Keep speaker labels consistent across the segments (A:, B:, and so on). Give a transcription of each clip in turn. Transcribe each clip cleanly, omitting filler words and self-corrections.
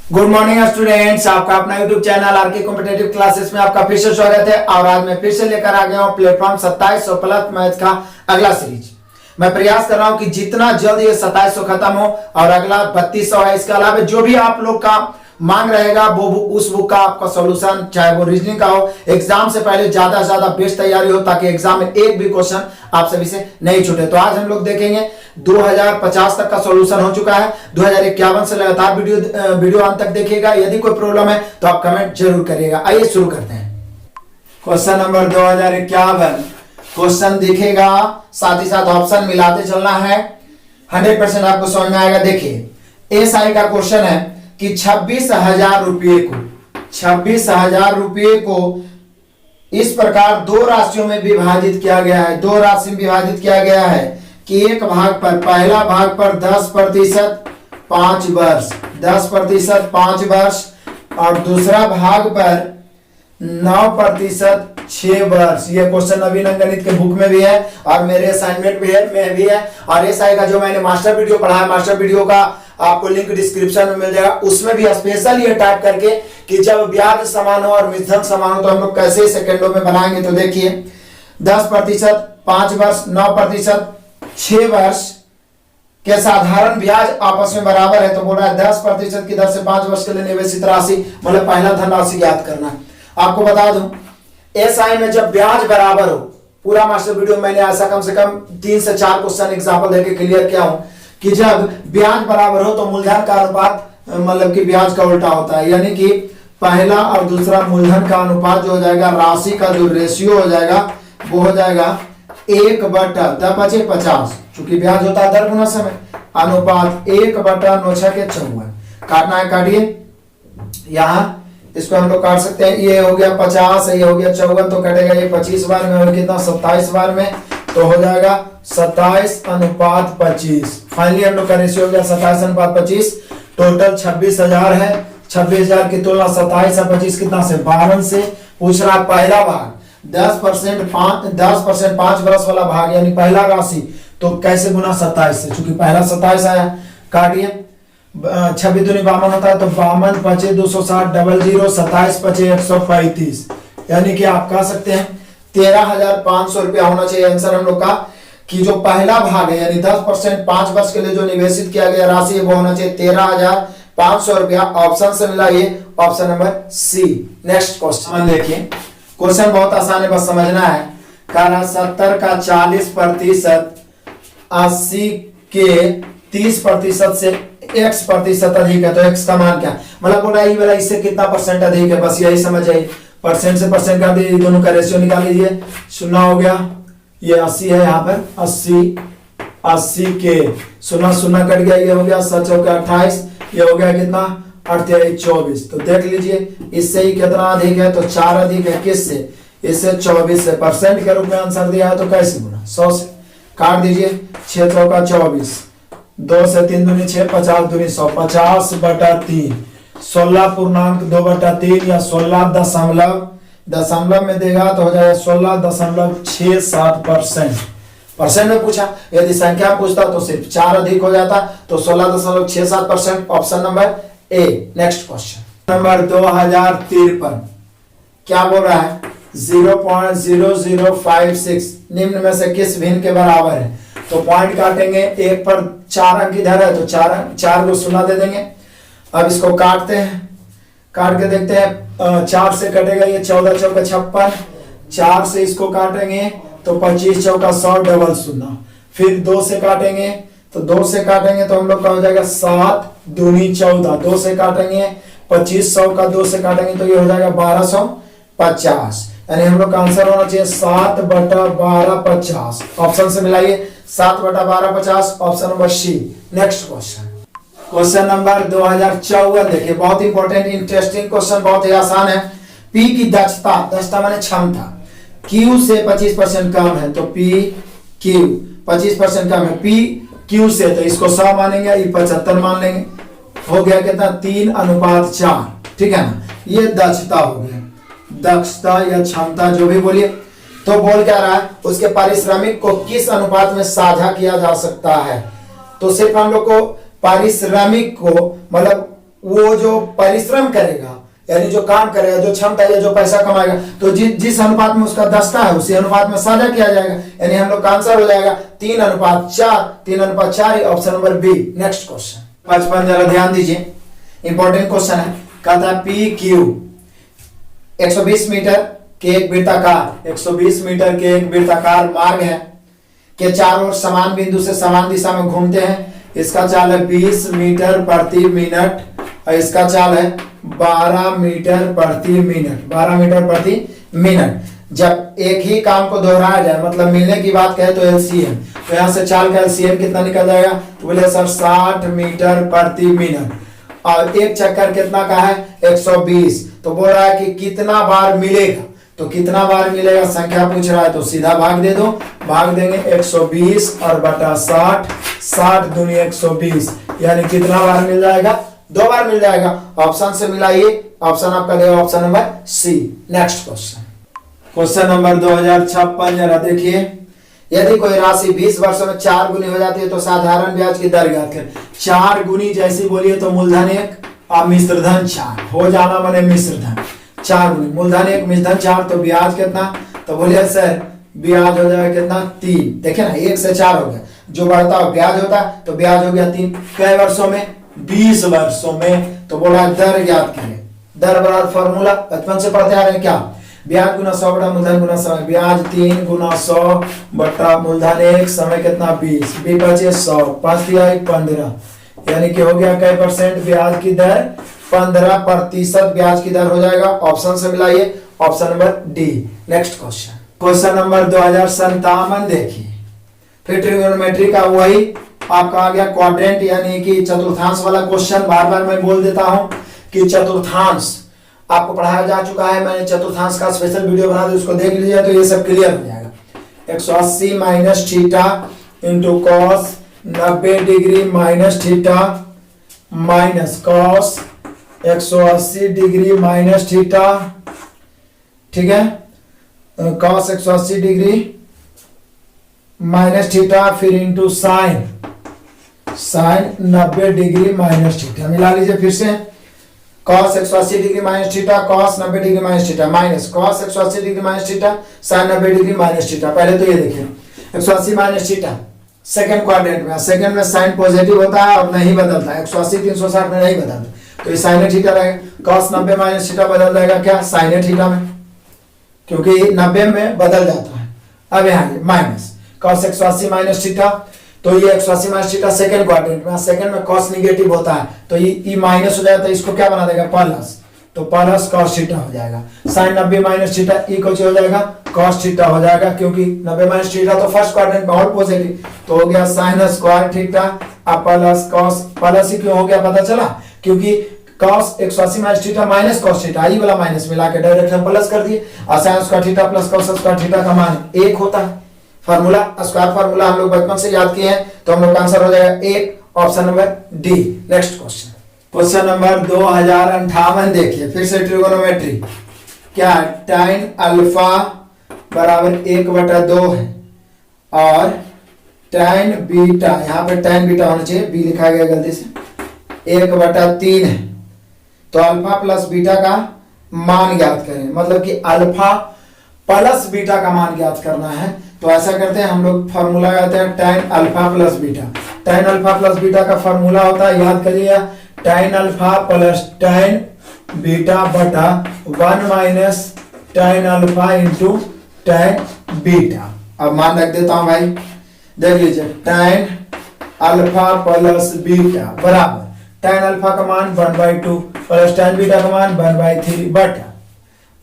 A: Good morning students, आपका अपना YouTube channel RK competitive classes में आपका फिर से स्वागत है। और आज मैं फिर से लेकर आ गया हूं प्लेटफॉर्म 2700 प्लस मैथ का अगला सीरीज। मैं प्रयास कर रहा हूं कि जितना जल्द ये 2700 खत्म हो और अगला 3200 है। इसके अलावा जो भी आप लोग का मांग रहेगा वो उस बुक का आपका सॉल्यूशन, चाहे वो रीजनिंग का हो, एग्जाम से पहले ज्यादा से ज्यादा बेस्ट तैयारी हो ताकि एग्जाम में एक भी क्वेश्चन आप सभी से नहीं छूटे। तो आज हम लोग देखेंगे 2050 तक का सॉल्यूशन हो चुका है। 2051 से लगातार वीडियो अंत तक देखिएगा। यदि कोई प्रॉब्लम है तो आप कमेंट जरूर करिएगा। आइए शुरू करते हैं। क्वेश्चन नंबर 2051 क्वेश्चन दिखेगा, साथ ही साथ ऑप्शन मिलाते चलना है। 100% आपको समझ में आएगा। देखिए एसआई का क्वेश्चन है कि 26,000 रुपये को इस प्रकार दो राशियों में विभाजित किया गया है। दो राशि में विभाजित किया गया है कि एक भाग पर, पहला भाग पर 10% 5 वर्ष, 10% 5 वर्ष और दूसरा भाग पर 9% 6 वर्ष। ये क्वेश्चन नवीन अंकगणित के बुक में भी है और मेरे असाइनमेंट में भी है। और एसआई का जो मैंने मास्टर वीडियो पढ़ा है, मास्टर वीडियो का आपको लिंक डिस्क्रिप्शन में मिल जाएगा। उसमें भी स्पेशल ये टाइप करके कि जब ब्याज समान हो और मिश्रण समान हो तो हम लोग कैसे सेकंडों में बनाएंगे। तो देखिए 10% 5 वर्ष, 9% 6 वर्ष के साधारण ब्याज आपस में बराबर है। तो बोल रहा है 10% की दर से 5 वर्ष के लिए निवेशित राशि, मतलब पहला धनराशि ज्ञात करना। आपको बता दूं एसआई में जब ब्याज बराबर हो, पूरा मास्टर वीडियो मैंने ऐसा कम से कम 3 से 4 क्वेश्चन एग्जांपल देके क्लियर किया हूं कि जब ब्याज बराबर हो तो मूलधन का अनुपात मतलब कि ब्याज का उल्टा होता है। यानी कि पहला और दूसरा मूलधन का अनुपात जो हो जाएगा, राशि का जो रेशियो हो जाएगा वो हो जाएगा 1/10 चूंकि ब्याज होता है दर गुना समय, अनुपात 1/954। काटना है, काटिए। यहाँ इसको हम लोग काट सकते हैं। ये हो गया 50, ये हो गया 54, तो कटेगा ये 25 बार में और कितना 27 बार में, तो हो जाएगा 27:25। फाइनली हम लोग का रेशियो हो गया 27:25। टोटल 26,000 है। 26,000 की तुलना 27 और 25 कितना से 52 से। पूछ रहा पहला भाग 10% 5 वर्ष वाला भाग यानी पहला राशि, तो कैसे गुना 27 से, चूंकि पहला 27 आया। काटिए, 26 दूनी 52 होता है तो 52 25 260 00 27 25 135। यानी कि आप कह सकते हैं 13,500 रुपया होना चाहिए आंसर हम लोग का। कि जो पहला भाग है यानी 10% 5 वर्ष के लिए जो निवेशित किया गया राशि है वो होना चाहिए 13,500 रुपया। ऑप्शन से मिला ये option number C. Next question देखिए, क्वेश्चन बहुत आसान है, बस समझना है। कारण 70 का 40%, 80 के 30% से x% अधिक है तो x का मान क्या, मतलब बोला ये वाला इससे कितना परसेंट अधिक है, बस यही समझ आइए। परसेंट से परसेंट का दीजिए, दोनों का रेशियो निकाल लीजिए। 0 हो गया, ये 80 है, यहाँ पर 80 के 0 कट गया, ये हो गया 7 हो गया 28, ये हो गया कितना 28 24। तो देख लीजिए इससे ही कितना अधिक है, तो 4 अधिक है किससे, इससे 24 से। परसेंट के रूप में आंसर दिया है तो कैसे गुना 100 से। काट दीजिए, 6 चौका 24, 2 से 3 दूनी 6, 50 दूनी 100, 50/3, 16.2/3 या 16 दशमलव में देगा तो हो जाएगा 16.67%। परसेंट में पूछा, यदि संख्या पूछता तो सिर्फ 4 अधिक हो जाता, तो 16.67%। Option number A. Next question number 2053 क्या बोल रहा है, 0.0056 निम्न में से किस भिन्न के बराबर है। तो पॉइंट काटेंगे, एक पर 4 अंक इधर है तो 4 को 0 दे देंगे। अब इसको काटते हैं, काट के देखते हैं। 4 से कटेगा ये 14 चौका 56, 4 से इसको काटेंगे तो 25 चौका 100 डबल 0। फिर 2 से काटेंगे तो 2 से काटेंगे तो हम लोग का हो जाएगा 7 दूनी 14, 2 से काटेंगे 25 100 का 2 से काटेंगे तो ये हो जाएगा 1250। यानी हम लोग का आंसर होना चाहिए 7/1250। ऑप्शन से मिलाइए 7/1250, option number C. Next question, question number 2054 देखिए, बहुत इंपॉर्टेंट इंटरेस्टिंग क्वेश्चन, बहुत ही आसान है। P की दक्षता माने क्षमता Q से 25% कम है तो PQ 25% कम है, PQ से, तो इसको 100 मानेंगे, ये 75 मान लेंगे। हो गया कितना 3:4, ठीक है ना। ये दक्षता हो गया, दक्षता या क्षमता जो भी बोलिए। तो बोल क्या रहा है, उसके पारिश्रमिक को किस अनुपात में साझा किया जा सकता है। तो सिर्फ हम लोग को पारिश्रमिक को मतलब वो जो परिश्रम करेगा यानी जो काम करेगा, जो क्षमता या जो पैसा कमाएगा, तो जिस अनुपात में उसका दस्ता है उसी अनुपात में साझा किया जाएगा। यानी हम लोग का आंसर हो जाएगा 3:4, 3:4, option number B. Next question 55, जरा ध्यान दीजिए, इंपॉर्टेंट क्वेश्चन है। कहता है पी क्यू 120 मीटर के एक वृत्ताकार 120 मीटर के एक वृत्ताकार मार्ग है के चारों ओर समान बिंदु से समान दिशा में घूमते हैं। इसका चाल है 20 मीटर प्रति मिनट और इसका चाल है 12 मीटर प्रति मिनट, 12 मीटर प्रति मिनट। जब एक ही काम को दोहराया जाए, मतलब मिलने की बात कहे तो एलसीएम, तो यहाँ से चाल का एलसीएम कितना निकल जाएगा? तो बोले सर 60 मीटर प्रति मिनट। और एक चक्कर कितना का है? 120। तो बोल रहा है कि कितना बार मिलेगा, तो कितना बार मिलेगा संख्या पूछ रहा है, तो सीधा भाग दे दो। भाग देंगे 120 और बटा 60, 60 दूनी 120, यानी कितना बार मिल जाएगा? 2 बार मिल जाएगा। ऑप्शन से मिलाइए, ऑप्शन आपका देगा option number C. Next question, question number 2056, जरा देखिए। यदि कोई राशि 20 वर्षों में 4 गुनी हो जाती है तो साधारण ब्याज की दर ज्ञात करें। 4 गुनी जैसी बोलिए तो मूलधन 1 और मिश्र धन 4 हो जाना, माने मिश्र धन 4 गुनी, मूलधन 1 मिश्र धन 4, तो ब्याज कितना? तो बोलिए सर ब्याज हो जाएगा कितना? 3। देखिए ना, 1 से 4 हो गया, जो बढ़ता हो ब्याज होता है, तो ब्याज हो गया 3। कई वर्षों में? 20 वर्षों में। तो बोला दर ज्ञात करें। दर बराबर फॉर्मूला बचपन से पढ़ते आ रहे हैं क्या? ब्याज गुना 100 बटा मूलधन गुना समय। ब्याज 3 गुना 100 बटा मूलधन 1, समय कितना? 20, 20 बचे 100, 5 दिया 15, यानी कि हो गया कई परसेंट ब्याज की दर? 15% ब्याज की दर हो जाएगा। ऑप्शन से मिलाइए, option number D. Next question, question number 2057 देखिए। फिर ट्रिग्नोमेट्री का वही आपका आ गया क्वाड्रेंट यानी कि चतुर्थांश वाला क्वेश्चन। बार बार मैं बोल देता हूं कि चतुर्थांश आपको पढ़ाया जा चुका है, मैंने चतुर्थांश का स्पेशल वीडियो बना दिया, उसको देख लीजिए तो ये सब क्लियर हो जाएगा। 180 minus theta into cos 90 degree minus theta minus cos 180 degree minus theta, ठीक है, कॉस 180 डिग्री माइनस थीटा, फिर into sine 90 degree minus theta. मिला लीजिए फिर से, cos 180 degree minus theta, cos 90 degree minus theta, minus cos 180 degree minus theta, sin 90 degree minus theta. पहले तो ये देखिए 180 माइनस थीटा सेकंड क्वाड्रेंट में, सेकंड में साइन पॉजिटिव होता है और नहीं बदलता है, 180 360 में नहीं बदलता, तो ये sin थीटा रहेगा। cos 90 माइनस थीटा बदल जाएगा क्या? sin थीटा में, क्योंकि 90 में बदल जाता है। अब यहाँ माइनस cos 180 माइनस थीटा, तो ये 180 माइनस थीटा सेकंड क्वाड्रेंट में, सेकंड में cos निगेटिव होता है, तो ये माइनस हो जाएगा, तो इसको क्या बना देगा? प्लस, तो प्लस cos थीटा हो जाएगा। sin 90 माइनस थीटा इक्वल हो जाएगा cos थीटा हो जाएगा, क्योंकि 90 माइनस थीटा तो फर्स्ट क्वाड्रेंट में और पॉजिटिव, तो हो गया sin स्क्वायर थीटा अब प्लस cos। प्लस ही क्यों हो गया पता चला? क्योंकि cos 180 minus theta minus cos theta, आई वाला माइनस मिला के डायरेक्ट हम प्लस कर दिए, और sin square theta plus cos square theta का मान 1 होता है। फार्मूला स्क्वायर फार्मूला हम लोग बचपन से याद किए हैं, तो हम लोग का आंसर हो जाएगा 1, option number D. Next question, question number 2058 देखिए। फिर से ट्रिगोनोमेट्री क्या है? tan अल्फा बराबर 1/2 है और tan बीटा, यहाँ पे tan बीटा होना चाहिए, बी लिखा गया गलती से, 1/3 है। तो अल्फा प्लस बीटा का मान ज्ञात करें, मतलब कि अल्फा प्लस बीटा का मान ज्ञात करना है। तो ऐसा करते हैं हम लोग, फॉर्मूला लगाते हैं tan alpha plus beta. tan alpha plus beta का फॉर्मूला होता है, याद करिए, tan alpha plus tan beta बटा 1 minus tan alpha into tan beta. अब मान रख देता हूं भाई, देख लीजिए, tan अल्फा प्लस बीटा बराबर tan अल्फा का मान 1/2 प्लस tan बीटा का मान 1/3 बटा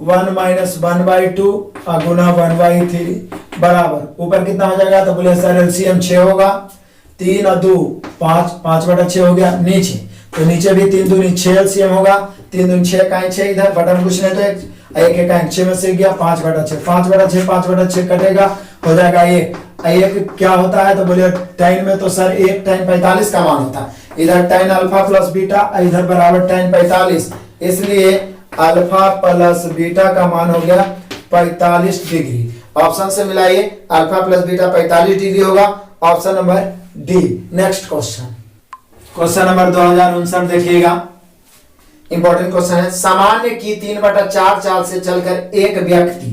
A: 1 माइनस 1/2 गुना 1/3 बराबर ऊपर कितना हो जाएगा? तो बोले सर एलसीएम 6 होगा, 3 और 2 5, 5/6 हो गया। नीचे तो नीचे भी 3 दूनी 6 एलसीएम होगा, 3 दूनी 6 का 6 इधर बटन कुछ नहीं, तो एक का 6 में से गया 5/6, 5/6 5/6 कटेगा, हो जाएगा 1। एक क्या होता है? तो बोलिए tan में तो सर 1 tan 45 का मान होता है, इधर tan अल्फा प्लस बीटा, इधर बराबर tan 45, इसलिए अल्फा प्लस बीटा का मान हो गया 45 डिग्री। ऑप्शन से मिलाइए, अल्फा प्लस बीटा 45 डिग्री होगा, option number D. Next question, question number 2059 देखिएगा। इंपॉर्टेंट क्वेश्चन है। सामान्य की 3/4 चाल से चलकर एक व्यक्ति,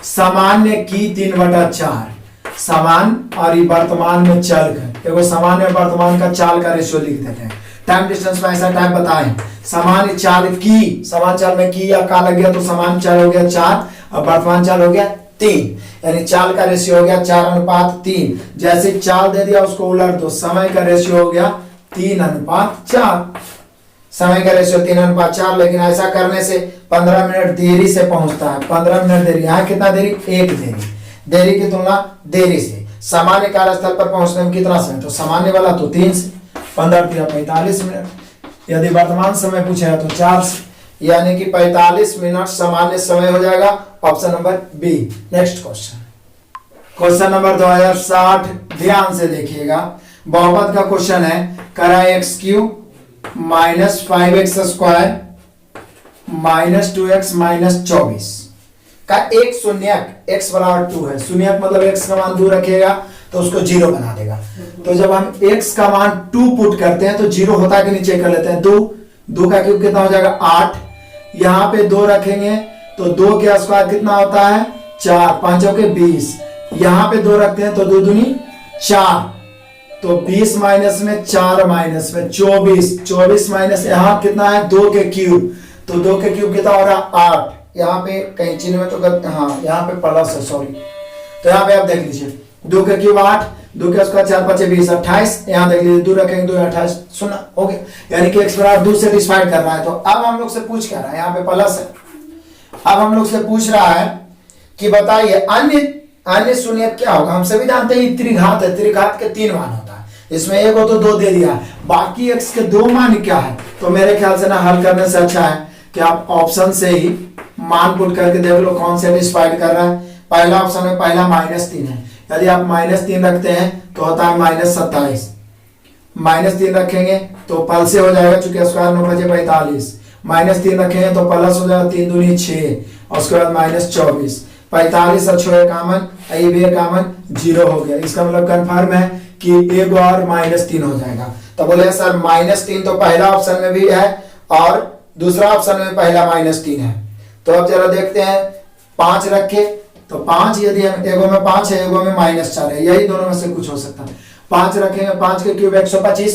A: सामान्य की 3/4 सामान्य और वर्तमान में चलकर, देखो सामान्य और वर्तमान का चाल का रेशियो लिख देते हैं। टाइम डिस्टेंस में ऐसा टाइम बताएं। सामान्य चाल की, सामान्य चाल में की या का लग गया तो सामान्य चाल हो गया 4 और वर्तमान चाल हो गया 3, यानी चाल का रेशियो हो गया 4:3। जैसे चाल दे दिया उसको उलट दो, समय का रेशियो हो गया 3:4, समय का रेशियो 3:4। लेकिन ऐसा करने से 15 मिनट देरी से पहुंचता है, 15 मिनट देरी। यहाँ कितना देरी? 1 देरी। देरी की तुलना देरी से। सामान्य कार्यस्थल पर पहुंचने में कितना समय? तो सामान्य वाला तो 3 से, 15 या 45 मिनट। यदि वर्तमान समय पूछा है तो 4 से, यानी कि 45 मिनट सामान्य समय हो जाएगा। Option number B. Next question, question number 2060, ध्यान से देखिएगा। बहुपद का क्वेश्चन है। करा x³ - 5x² - 2x - 24 का एक शून्यक, x बराबर 2 है। शून्यक मतलब x का मान 2 रखेगा तो उसको 0 बना देगा। तो जब हम x का मान 2 पुट करते हैं तो 0 होता है कि नहीं चेक कर लेते हैं। 2 का क्यूब कितना हो जाएगा? 8। यहाँ पे 2 रखेंगे तो 2 के स्क्वायर कितना होता है? 4, 5 के 20। यहाँ पे 2 रखते हैं तो 2 दूनी 4, तो 20 माइनस में 4 माइनस में 24, 24 माइनस यहाँ कितना है? 2 के क्यूब, तो 2 के क्यूब कितना हो रहा है? 8। यहाँ पे कहीं चिन्ह में तो हाँ यहाँ पे प्लस है, सॉरी। तो यहाँ पे आप देख लीजिए 2 के क्यूब 8, 2 के स्क्वायर 4 5 20 28। यहाँ देख लीजिए 2 रखेंगे 2 28 सुना हो गया, यानी कि x बराबर 2 से डिवाइड कर रहा है। तो अब हम लोग से पूछ क्या रहा है? यहाँ पे प्लस है। अब हम लोग से पूछ रहा है कि बताइए अन्य शून्य क्या होगा? हम सभी जानते हैं त्रिघात है, त्रिघात के 3 मान होता है। इसमें एक हो तो 2 दे दिया, बाकी x के 2 मान क्या है? तो मेरे ख्याल से ना हल करने से अच्छा है कि आप ऑप्शन से ही मान पुट करके देख लो कौन से डिवाइड कर रहा है। पहला ऑप्शन में पहला -3 है, यदि आप -3 रखते हैं तो होता है -27। -3 रखेंगे तो पल से हो जाएगा, चूंकि स्क्वायर 9 बजे 45। -3 रखेंगे तो प्लस हो जाएगा 3 दूनी 6 और उसके बाद -24। 45 और 6 कॉमन, ये भी कॉमन, 0 हो गया। इसका मतलब कंफर्म है कि एक और -3 हो जाएगा। तो बोले सर -3 तो पहला ऑप्शन में भी है और दूसरा ऑप्शन में पहला -3 है। तो अब जरा देखते हैं, 5 रखे तो 5, यदि हम एगो में 5 है एगो में -4 है, यही दोनों में से कुछ हो सकता है। 5 रखेंगे, 5 के क्यूब 125,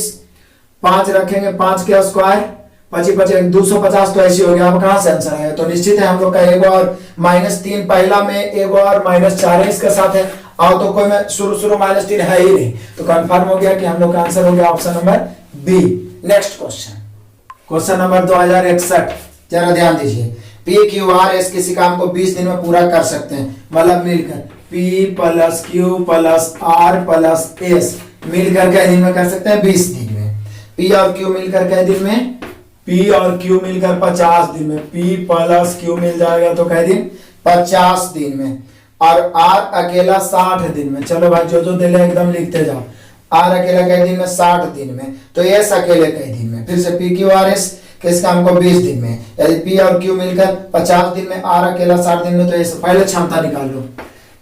A: 5 रखेंगे 5 के स्क्वायर 25 25 250, तो ऐसी हो गया। अब कहां से आंसर आएगा? तो निश्चित है हम लोग का एगो और -3 पहला में, एगो और -4 इसके साथ है, और तो कोई में शुरू -3 है ही नहीं, तो कंफर्म हो गया कि हम लोग का आंसर हो गया option number B. Next question, question number 2061, जरा ध्यान दीजिए। PQRS किसी काम को 20 दिन में पूरा कर सकते हैं, मतलब मिलकर P + Q + R + S मिलकर के दिन में कर सकते हैं 20 दिन में। P और Q मिलकर के दिन में, P और Q मिलकर 50 दिन में, P + Q मिल जाएगा तो कह दिन 50 दिन में, और R अकेला 60 दिन में। चलो भाई जो दे ले एकदम लिखते जाओ। R अकेला कई दिन में 60 दिन में, तो S अकेले कई दिन में। फिर से PQRS किस काम को 20 दिन में, यदि P और Q मिलकर 50 दिन में, R अकेला 60 दिन में, तो इस पहले क्षमता निकाल लो।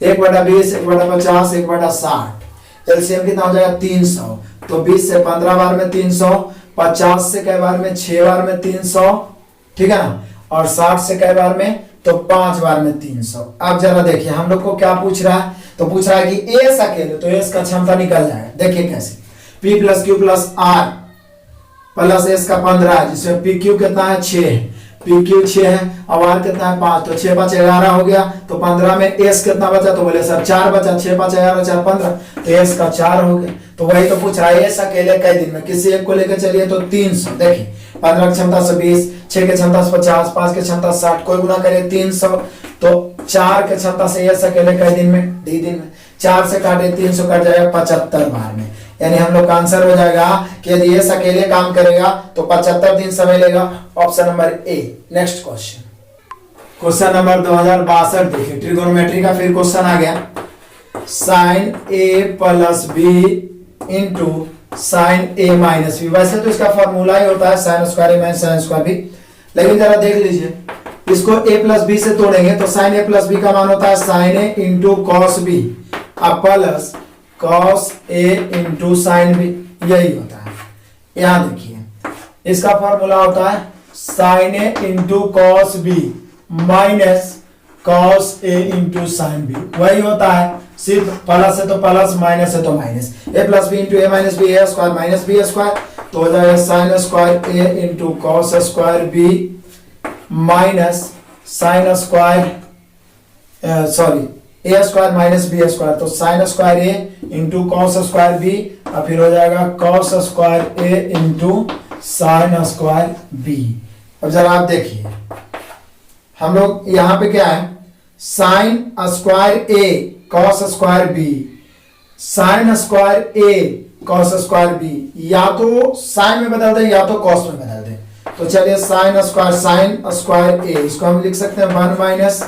A: 1/20, 1/50, 1/60, एलसीएम कितना हो जाएगा? 300। तो 20 से 15 बार में 300, 50 से कई बार में 6 बार में 300, ठीक है ना, और 60 से कई बार में तो 5 बार में 300। अब जरा देखिए हम लोग को क्या पूछ रहा है, तो पूछ रहा है कि एस अकेले, तो एस का क्षमता निकल जाएगा। देखिए कैसे, P + Q + R plus S का 15 है, जिसमें PQ कितना है? 6 है, PQ 6 है, और R कितना है? 5, तो 6 5 11 हो गया। तो 15 में S कितना बचा? तो बोले सर 4 बचा, 6 5 11 4 15, तो S का 4 हो गया। तो वही तो पूछ रहा है, S अकेले कई दिन में, किसी एक को लेकर चलिए तो 300। देखिए 15 की क्षमता से 20, 6 की क्षमता से 50, 5 की क्षमता से 60, कोई गुना करे 300, तो 4 की क्षमता से S अकेले कई दिन में? D दिन में। 4 से काटे 300 कट जाएगा 75 बार में, यानी हम लोग का आंसर हो जाएगा कि यदि एस अकेले काम करेगा तो 75 दिन समय लेगा। Option number A. Next question, question number 2062, देखिए ट्रिगोनोमेट्री का फिर क्वेश्चन आ गया। sin A + B * sin A - B, वैसे तो इसका फॉर्मूला ही होता है sin² A - sin² B, लेकिन जरा देख लीजिए, इसको A + B से तोड़ेंगे तो sin A + B का मान होता है sin A * cos B plus cos A * sin B, यही होता है। यहां देखिए इसका फॉर्मूला होता है sine A into cos B minus cos A into sine B, वही होता है, सिर्फ प्लस है तो प्लस, माइनस है तो minus. A plus B into A minus B, A square minus B square, तो हो जाएगा sine square A into cos square B minus sine square sorry A square minus B square, तो sine square A into cos square B, और फिर हो जाएगा cos square A into sine square B. अब जरा आप देखिए, हम लोग यहां पे क्या है, sine square A cos square B, sine square A cos square B, या तो साइन में बदल दें या तो कॉस में बदल दें। तो चलिए साइन स्क्वायर ए, इसको हम लिख सकते हैं 1 minus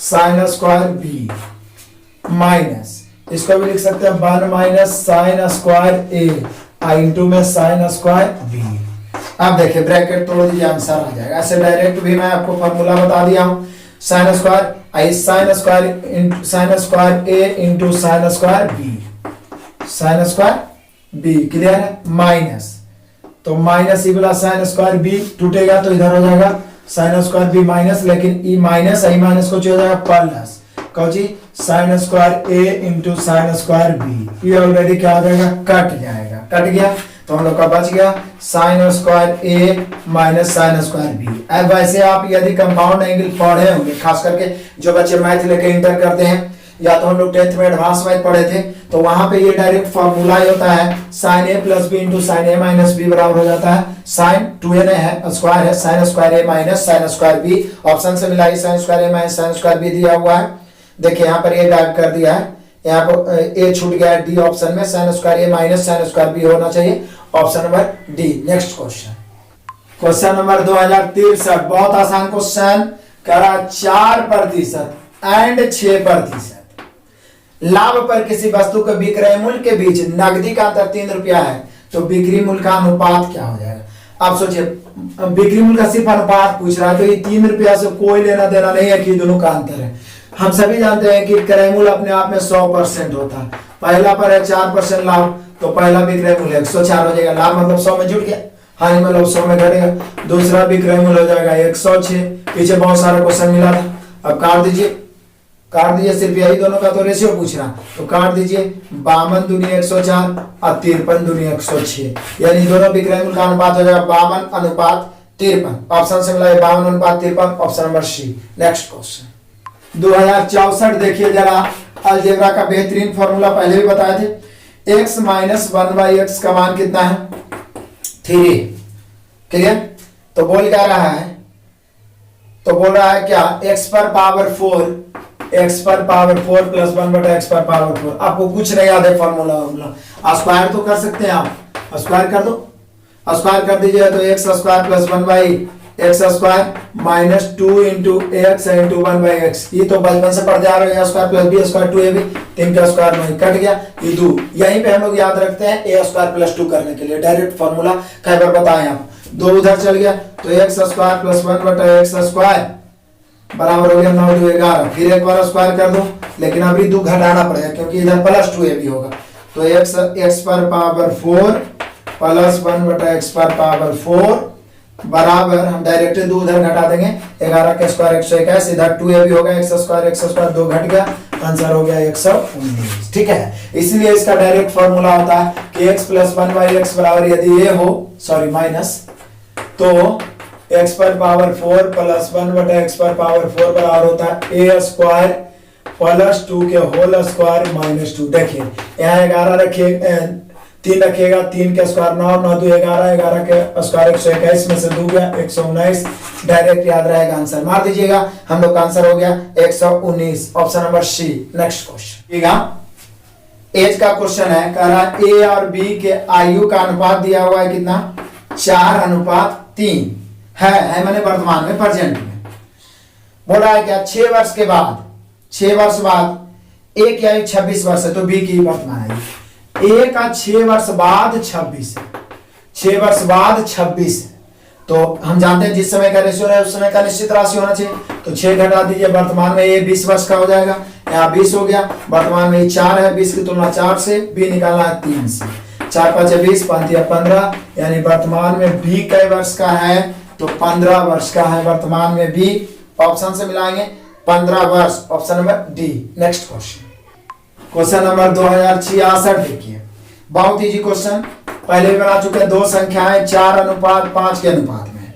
A: sine square B minus, इसको भी लिख सकते हैं 1 minus sine square A into में साइन स्क्वायर बी। अब देखिए ब्रैकेट तोड़ दीजिए, आंसर आ जाएगा। ऐसे डायरेक्ट भी मैं आपको फॉर्मूला बता दिया हूं, sine square A into sine square B, clear है, माइनस, तो माइनस ई वाला साइन स्क्वायर बी टूटेगा तो इधर हो जाएगा साइन स्क्वायर बी माइनस, लेकिन ई माइनस को हो जाएगा प्लस, कहो जी sign square A into sine square B, ये ऑलरेडी क्या हो जाएगा, कट जाएगा, कट गया, तो हम लोग का बच गया sign square A minus sine square B. अब वैसे आप यदि कंपाउंड एंगल पढ़े होंगे, खास करके जो बच्चे मैथ लेके इंटर करते हैं, या तो हम लोग 10th में एडवांस मैथ पढ़े थे, तो वहां पे ये डायरेक्ट फॉर्मूला ही होता है, sine A plus B into sine A minus B बराबर हो जाता है साइन 2n है स्क्वायर है sine square A minus sine square B, option से मिला है sine square A minus sine square B दिया हुआ है। देखिए यहाँ पर ये गायब कर दिया है, यहाँ पर ए छूट गया है डी ऑप्शन में, sine square A minus sine square B होना चाहिए, option number D. Next question number 2063, बहुत आसान क्वेश्चन करा, 4% एंड 6%। लाभ पर किसी वस्तु के विक्रय मूल्य के बीच नकदी का अंतर 3 रुपया है, तो बिक्री मूल्य का अनुपात क्या हो जाएगा। आप सोचिए, बिक्री मूल्य का सिर्फ अनुपात पूछ रहा है, तो ये 3 रुपया से कोई लेना देना नहीं है कि दोनों का अंतर है। हम सभी जानते हैं कि क्रय मूल्य अपने आप में 100% होता है, पहला पर है 4% लाभ, तो पहला विक्रय मूल्य 104 हो जाएगा, लाभ मतलब 100 में जुड़ गया, हानि मतलब 100 में घटेगा, दूसरा विक्रय मूल्य हो जाएगा 106, पीछे बहुत सारा क्वेश्चन मिला था। अब काट दीजिए, सिर्फ यही दोनों का तो रेशियो पूछ रहा, तो काट दीजिए, 52 दूनी 104 और 53 दूनी 106, यानी दोनों विक्रय मूल्य का अनुपात हो जाएगा 52 अनुपात 53, ऑप्शन से मिला 52 अनुपात 53, option number C. Next question 2064, देखिए जरा, अलजेब्रा का बेहतरीन फॉर्मूला पहले भी बताए थे, x माइनस 1/x का मान कितना है, 3, क्लियर। तो बोल क्या रहा है, तो बोल रहा है क्या, x पर पावर 4 प्लस 1/x पर पावर 4। आपको कुछ नहीं याद है फॉर्मूला, स्क्वायर तो कर सकते हैं आप, स्क्वायर कर दो, स्क्वायर कर दीजिए, तो x square plus 1/x square minus 2 into x into 1/x, ये तो बचपन से पढ़ जा रहे हैं, square plus B square 2ab, 3 का स्क्वायर नहीं, कट गया, ये 2, यहीं पे हम लोग याद रखते हैं a स्क्वायर प्लस 2 करने के लिए, डायरेक्ट फॉर्मूला कई बार बताएं आप, 2 उधर चल गया, तो x square plus 1/x square बराबर हो गया 9 2 11, फिर एक बार स्क्वायर कर दो, लेकिन अभी 2 घटाना पड़ेगा क्योंकि इधर प्लस 2ab होगा, तो x पर पावर 4 प्लस 1/x पर पावर 4 बराबर, हम डायरेक्ट 2 उधर घटा देंगे, 11 का स्क्वायर 121, इधर 2ab होगा, x स्क्वायर 2 घट गया, आंसर हो गया 119, ठीक है। इसलिए इसका डायरेक्ट फॉर्मूला होता है कि x प्लस 1/x बराबर यदि ये हो, सॉरी माइनस, तो x पर पावर 4 प्लस 1/x पर पावर 4 बराबर होता है a स्क्वायर प्लस 2 के होल स्क्वायर माइनस 2। देखिए यहाँ 11 रखिए, 3 रखिएगा, 3 के स्क्वायर 9, 9 2 11, 11 के स्क्वायर 121 में से 2 गया 119, डायरेक्ट याद रहेगा, आंसर मार दीजिएगा, हम लोग का आंसर हो गया 119, option number C. Next question, ठीक है, एज का क्वेश्चन है, कह रहा है ए और बी के आयु का अनुपात दिया हुआ है कितना, 4:3 है मैंने वर्तमान में, प्रेजेंट में बोल रहा है क्या, 6 वर्ष के बाद, 6 वर्ष बाद ए की आयु 26 वर्ष है, तो बी की वर्तमान आयु, ए का 6 वर्ष बाद 26 है, 6 वर्ष बाद 26 है, तो हम जानते हैं जिस समय का रेशियो है उस समय का निश्चित राशि होना चाहिए, तो 6 घटा दीजिए, वर्तमान में ए 20 वर्ष का हो जाएगा, यहाँ 20 हो गया, वर्तमान में 4 है, 20 की तुलना 4 से, बी निकालना है 3 से, 4 5 20, 5 15, यानी वर्तमान में बी कई वर्ष का है, तो 15 वर्ष का है वर्तमान में बी, ऑप्शन से मिलाएंगे 15 वर्ष, option number D. Next question number 2066 देखिए, बहुत इजी क्वेश्चन, पहले भी बना चुके हैं। दो संख्याएं 4:5 के अनुपात में,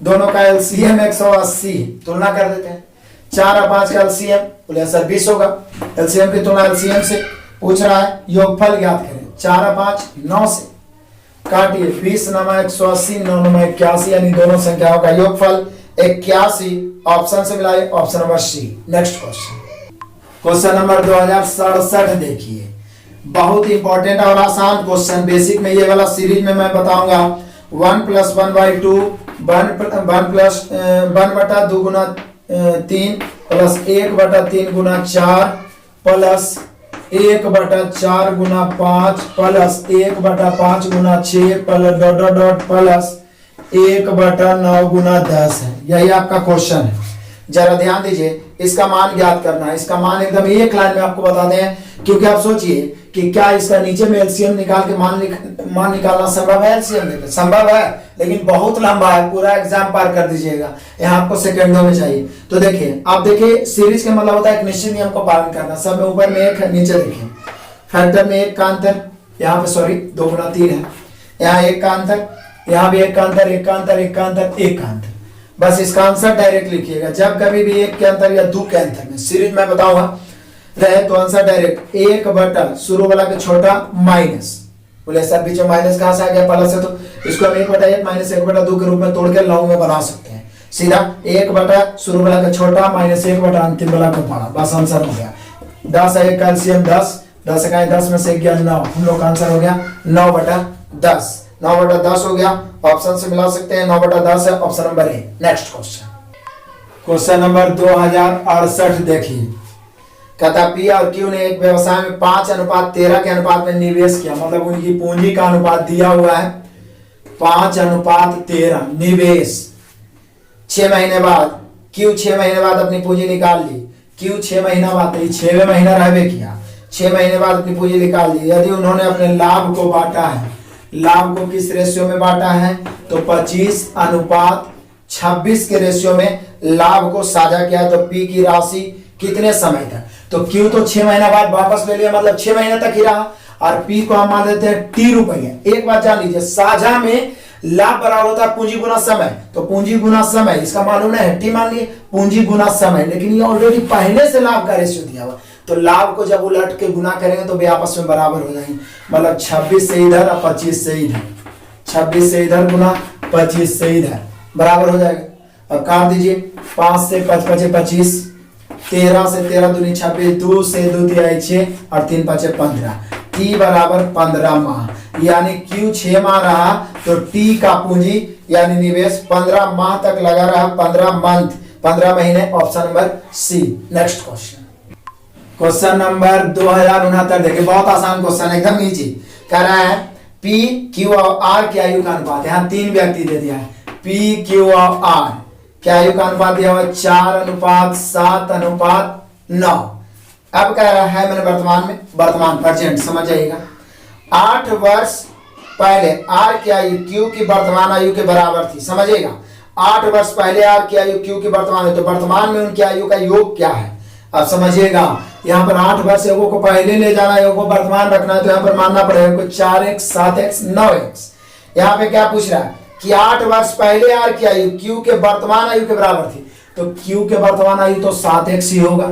A: दोनों का एलसीएम 180, तुलना कर देते हैं। 4 और 5 का एलसीएम बोले सर 20 होगा, एलसीएम की तुलना एलसीएम से पूछ रहा है, योगफल ज्ञात करें। 4 और 5 9 से काटिए, 20 नमा 180, 9 नमा 81, यानी दोनों संख्याओं का योगफल 81, ऑप्शन से मिलाइए, option number C. Next question number 2067 देखिए, बहुत इंपॉर्टेंट और आसान क्वेश्चन, बेसिक में ये वाला सीरीज में मैं बताऊंगा। 1 + 1/2 1 बटा 2 गुना 3 प्लस 1/3 गुना 4 प्लस 1/4 गुना 5 प्लस 1/5 गुना 6 plus dot dot dot plus 1/9 गुना 10 है। यही आपका क्वेश्चन है, जरा ध्यान दीजिए। इसका मान ज्ञात करना है, इसका मान एकदम एक लाइन में आपको बता दें, क्योंकि आप सोचिए कि क्या इसका नीचे में एलसीएम निकाल के मान निकालना संभव है? एलसीएम देखिए संभव है, लेकिन बहुत लंबा है, पूरा एग्जाम पार कर दीजिएगा, यहाँ आपको सेकंडों में चाहिए। तो देखिए, आप देखिए सीरीज का मतलब होता है एक निश्चित नियम को पालन करना। सब में ऊपर में 1 है, नीचे देखिए फैक्टर में 1 का अंतर, यहाँ पे सॉरी 2 गुना 3 है, यहाँ 1 का अंतर, यहाँ भी 1 का अंतर, 1 का अंतर, 1 का अंतर, 1 का अंतर। बस इसका आंसर डायरेक्ट लिखिएगा। जब कभी भी 1 के अंतर या 2 के अंतर में सीरीज में बताऊंगा रहे तो आंसर डायरेक्ट 1 बटा शुरू वाला के छोटा माइनस, बोले सर बीच में माइनस कहां से आ गया? प्लस है, तो इसको हम 1/1 माइनस 1/2 के रूप में तोड़ के लॉन्ग में बना सकते हैं। सीधा 1 बटा शुरू वाला का छोटा माइनस 1 बटा अंतिम वाला का बड़ा, बस आंसर हो गया। 10 है, 1 का एलसीएम 10, 10 का 10 में से 1 9, हम लोग का आंसर हो गया 9/10, 9/10 हो गया। ऑप्शन से मिला सकते हैं, 9/10 है, option number A. Next question number 2068 देखिए, कहता पी और क्यू ने एक व्यवसाय में 5:13 के अनुपात में निवेश किया, मतलब उनकी पूंजी का अनुपात दिया हुआ है 5:13 निवेश। 6 महीने बाद क्यू 6 महीने बाद अपनी पूंजी निकाल ली, क्यू 6 महीना बाद 6वें महीना रहबे किया, 6 महीने बाद अपनी पूंजी निकाल ली। यदि उन्होंने अपने लाभ को बांटा है, लाभ को किस रेशियो में बांटा है? तो 25:26 के रेशियो में लाभ को साझा किया। तो पी की राशि कितने समय तक? तो क्यू तो 6 महीना बाद वापस ले लिया, मतलब 6 महीने तक ही रहा, और पी को हम मान देते हैं टी रुपया। एक बात जान लीजिए, साझा में लाभ बराबर होता है पूंजी गुना समय, तो पूंजी गुना समय इसका मालूम है, टी मान लिए पूंजी गुना समय, लेकिन ये ऑलरेडी पहले से लाभ का रेशियो दिया हुआ, तो लाभ को जब उलट के गुना करेंगे तो वे आपस में बराबर हो जाएंगे। मतलब 26 से इधर और 25 से इधर, 26 से इधर गुना 25 से इधर बराबर हो जाएगा। अब काट दीजिए, 5 से 5 5 25, 13 से 13 दूनी 26, 2 से 2 तिहाई 6 और 3 5 15, टी बराबर 15 माह, यानी क्यू 6 माह रहा तो टी का पूंजी यानी निवेश 15 माह तक लगा रहा, 15 मंथ, 15 महीने, option number C. Next question number 2069 देखिए, बहुत आसान क्वेश्चन है, एकदम इजी। कह रहा है पी क्यू और आर की आयु का अनुपात, यहाँ 3 व्यक्ति दे दिया है, पी क्यू और आर क्या आयु का अनुपात दिया हुआ 4:7:9। अब कह रहा है मैंने वर्तमान प्रेजेंट समझ जाइएगा, 8 वर्ष पहले आर की आयु क्यू की वर्तमान आयु के बराबर थी, समझिएगा। 8 वर्ष पहले आर की आयु क्यू की वर्तमान आयु, तो वर्तमान में उनकी आयु का योग क्या है? अब समझिएगा, यहाँ पर 8 वर्ष एगो को पहले ले जाना है, एगो को वर्तमान रखना है, तो यहाँ पर मानना पड़ेगा 4x 7x 9x। यहाँ पे क्या पूछ रहा है कि 8 वर्ष पहले आर की आयु क्यू के वर्तमान आयु के बराबर थी, तो क्यू के वर्तमान आयु तो 7x ही होगा,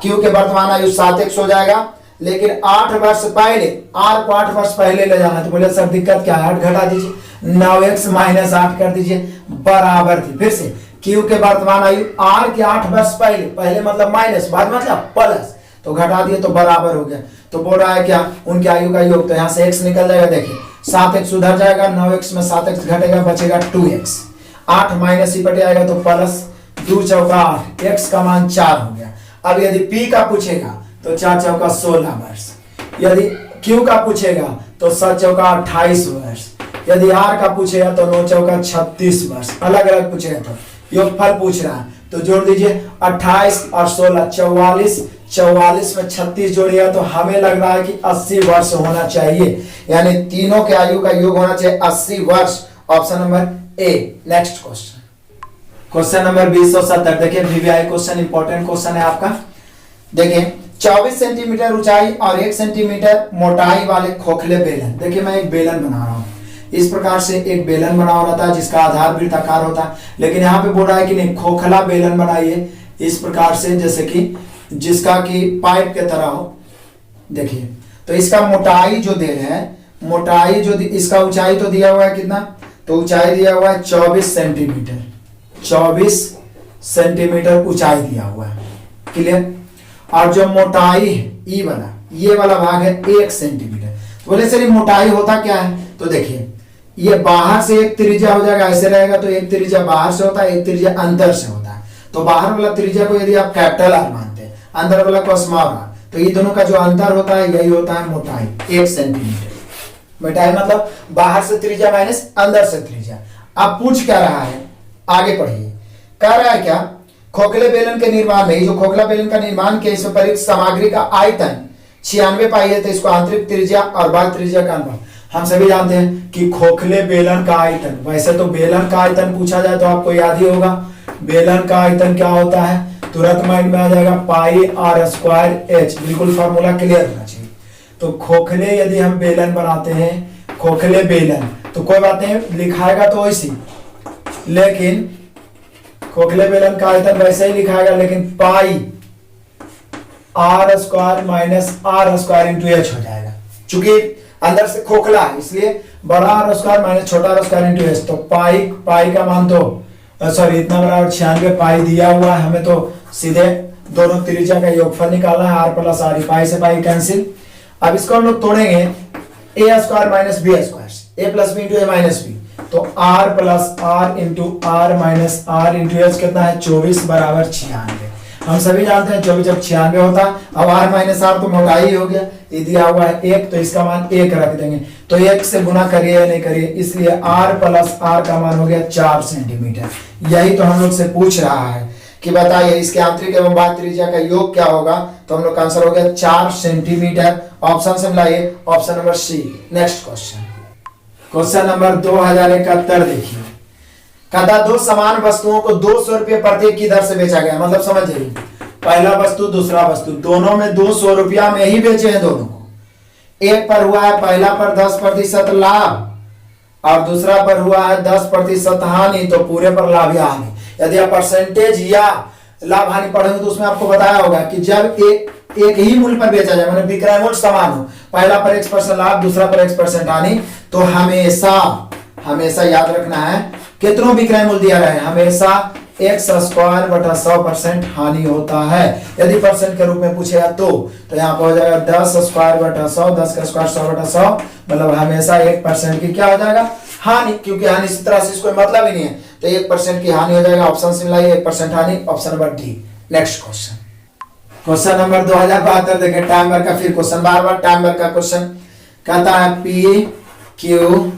A: क्यू के वर्तमान आयु 7x हो जाएगा। लेकिन 8 वर्ष पहले आर को 8 वर्ष पहले ले जाना, तो बोले सर दिक्कत क्या है? 8 घटा दीजिए, 9x - 8 कर दीजिए, बराबर थी। फिर से क्यू के वर्तमान आयु आर के 8 वर्ष पहले, पहले मतलब माइनस, बाद मतलब प्लस, तो घटा दिए तो बराबर हो गया। तो बोल रहा है क्या उनकी आयु का योग, तो यहाँ से x निकल जाएगा, देखिए 7x उधर जाएगा, 9x में 7x घटेगा, बचेगा 2x, 8 माइनस ही बटे आएगा तो प्लस, 2 चौका 8, x का मान 4 हो गया। अब यदि p का पूछेगा तो 4 चौका 16 वर्ष, यदि q का पूछेगा तो 7 चौका 28 वर्ष, यदि r का पूछेगा तो 9 चौका 36 वर्ष, अलग अलग पूछेगा तो योगफल पूछ रहा है, तो जोड़ दीजिए 28 और 16 44, 44 में 36 जोड़िएगा तो हमें लग रहा है कि 80 वर्ष होना चाहिए, यानी तीनों के आयु का योग होना चाहिए 80 वर्ष, option number A. Next question question number 2070 देखिए वीवीआई क्वेश्चन, इंपॉर्टेंट क्वेश्चन है आपका। देखिए 24 सेंटीमीटर ऊंचाई और 1 सेंटीमीटर मोटाई वाले खोखले बेलन। देखिए मैं एक बेलन बना रहा हूँ, इस प्रकार से एक बेलन बना हो रहा था जिसका आधार वृत्ताकार होता है, लेकिन यहाँ पे बोल रहा है कि नहीं खोखला बेलन बनाइए इस प्रकार से जैसे कि जिसका कि पाइप के तरह हो। देखिए तो इसका मोटाई जो दे रहे हैं, मोटाई जो इसका ऊंचाई तो दिया हुआ है कितना, तो ऊंचाई दिया हुआ है 24 सेंटीमीटर, 24 सेंटीमीटर ऊंचाई दिया हुआ है, क्लियर। और जो मोटाई है ई वाला, ये वाला भाग है 1 सेंटीमीटर। तो बोले सर मोटाई होता क्या है, तो देखिए ये बाहर से एक त्रिज्या हो जाएगा, ऐसे रहेगा तो एक त्रिज्या बाहर से होता है, एक त्रिज्या अंदर से होता है। तो बाहर वाला त्रिज्या को यदि आप कैपिटल आर मानते हैं, अंदर वाला को स्मॉल आर, तो ये दोनों का जो अंतर होता है यही होता है मोटाई, 1 सेंटीमीटर। मोटाई मतलब बाहर से त्रिज्या माइनस अंदर से त्रिज्या। अब पूछ क्या रहा है, आगे पढ़िए। कह रहा है क्या, खोखले बेलन के निर्माण में, जो खोखला बेलन का निर्माण किया इसमें प्रयुक्त सामग्री का आयतन 96 पाई है, तो इसको आंतरिक त्रिज्या और बाह्य त्रिज्या का अनुपात। हम सभी जानते हैं कि खोखले बेलन का आयतन, वैसे तो बेलन का आयतन पूछा जाए तो आपको याद ही होगा, बेलन का आयतन क्या होता है, तुरंत माइंड में आ जाएगा पाई आर स्क्वायर एच, बिल्कुल फॉर्मूला क्लियर होना चाहिए। तो खोखले यदि हम बेलन बनाते हैं, खोखले बेलन, तो कोई बात नहीं लिखाएगा तो वैसे, लेकिन खोखले बेलन का आयतन वैसे ही लिखाएगा, लेकिन pi r square minus r square into h हो जाएगा, चूंकि अंदर से खोखला है इसलिए बड़ा आर स्क्वायर माइनस छोटा आर स्क्वायर इंटू एच। तो पाई का मान तो सॉरी इतना बराबर 96 पाई दिया हुआ है, हमें तो सीधे दोनों त्रिज्या का योगफल निकालना है, आर प्लस आर, पाई से पाई कैंसिल। अब इसको हम लोग तोड़ेंगे A square minus B square, A plus B into A minus B, तो R plus R into R minus R into H कितना है 24 बराबर 96। हम सभी जानते हैं 24 जब 96 होता है, अब आर माइनस आर तो मोटाई हो गया, ये दिया हुआ है 1, तो इसका मान 1 रख देंगे, तो 1 से गुना करिए या नहीं करिए, इसलिए आर प्लस आर का मान हो गया 4 सेंटीमीटर। यही तो हम लोग से पूछ रहा है कि बताइए इसके आंतरिक एवं बाह्य त्रिज्या का योग क्या होगा, तो हम लोग का आंसर हो गया 4 सेंटीमीटर। ऑप्शन से मिलाइए, option number C. Next question, question number 2071 देखिए। कहता दो समान वस्तुओं को 200 रुपये प्रत्येक की दर से बेचा गया, मतलब समझ जाइए पहला वस्तु दूसरा वस्तु दोनों में 200 रुपया में ही बेचे हैं दोनों को। एक पर हुआ है पहला पर 10% लाभ और दूसरा पर हुआ है 10% हानि, तो पूरे पर लाभ या हानि। यदि आप परसेंटेज या लाभ हानि पढ़ेंगे तो उसमें आपको बताया होगा कि जब एक ही मूल्य पर बेचा जाए, मतलब विक्रय मूल्य समान हो, पहला पर X% लाभ दूसरा पर X% हानि, तो हमेशा याद रखना है कितनों विक्रय मूल्य दिया रहे, हमेशा x स्क्वायर बटा 100% हानि होता है। यदि परसेंट के रूप में पूछेगा तो यहाँ पर हो जाएगा 10 स्क्वायर बटा 100, 10 का स्क्वायर 100 बटा 100, मतलब हमेशा 1% की क्या हो जाएगा हानि, क्योंकि हानि इस तरह से इसको मतलब ही नहीं है, तो 1% की हानि हो जाएगा। ऑप्शन से मिलाइए 1% हानि, option number D. Next question, question number 2072 देखिए टाइमर का, फिर क्वेश्चन बार टाइमर का क्वेश्चन कहता है पी क्यू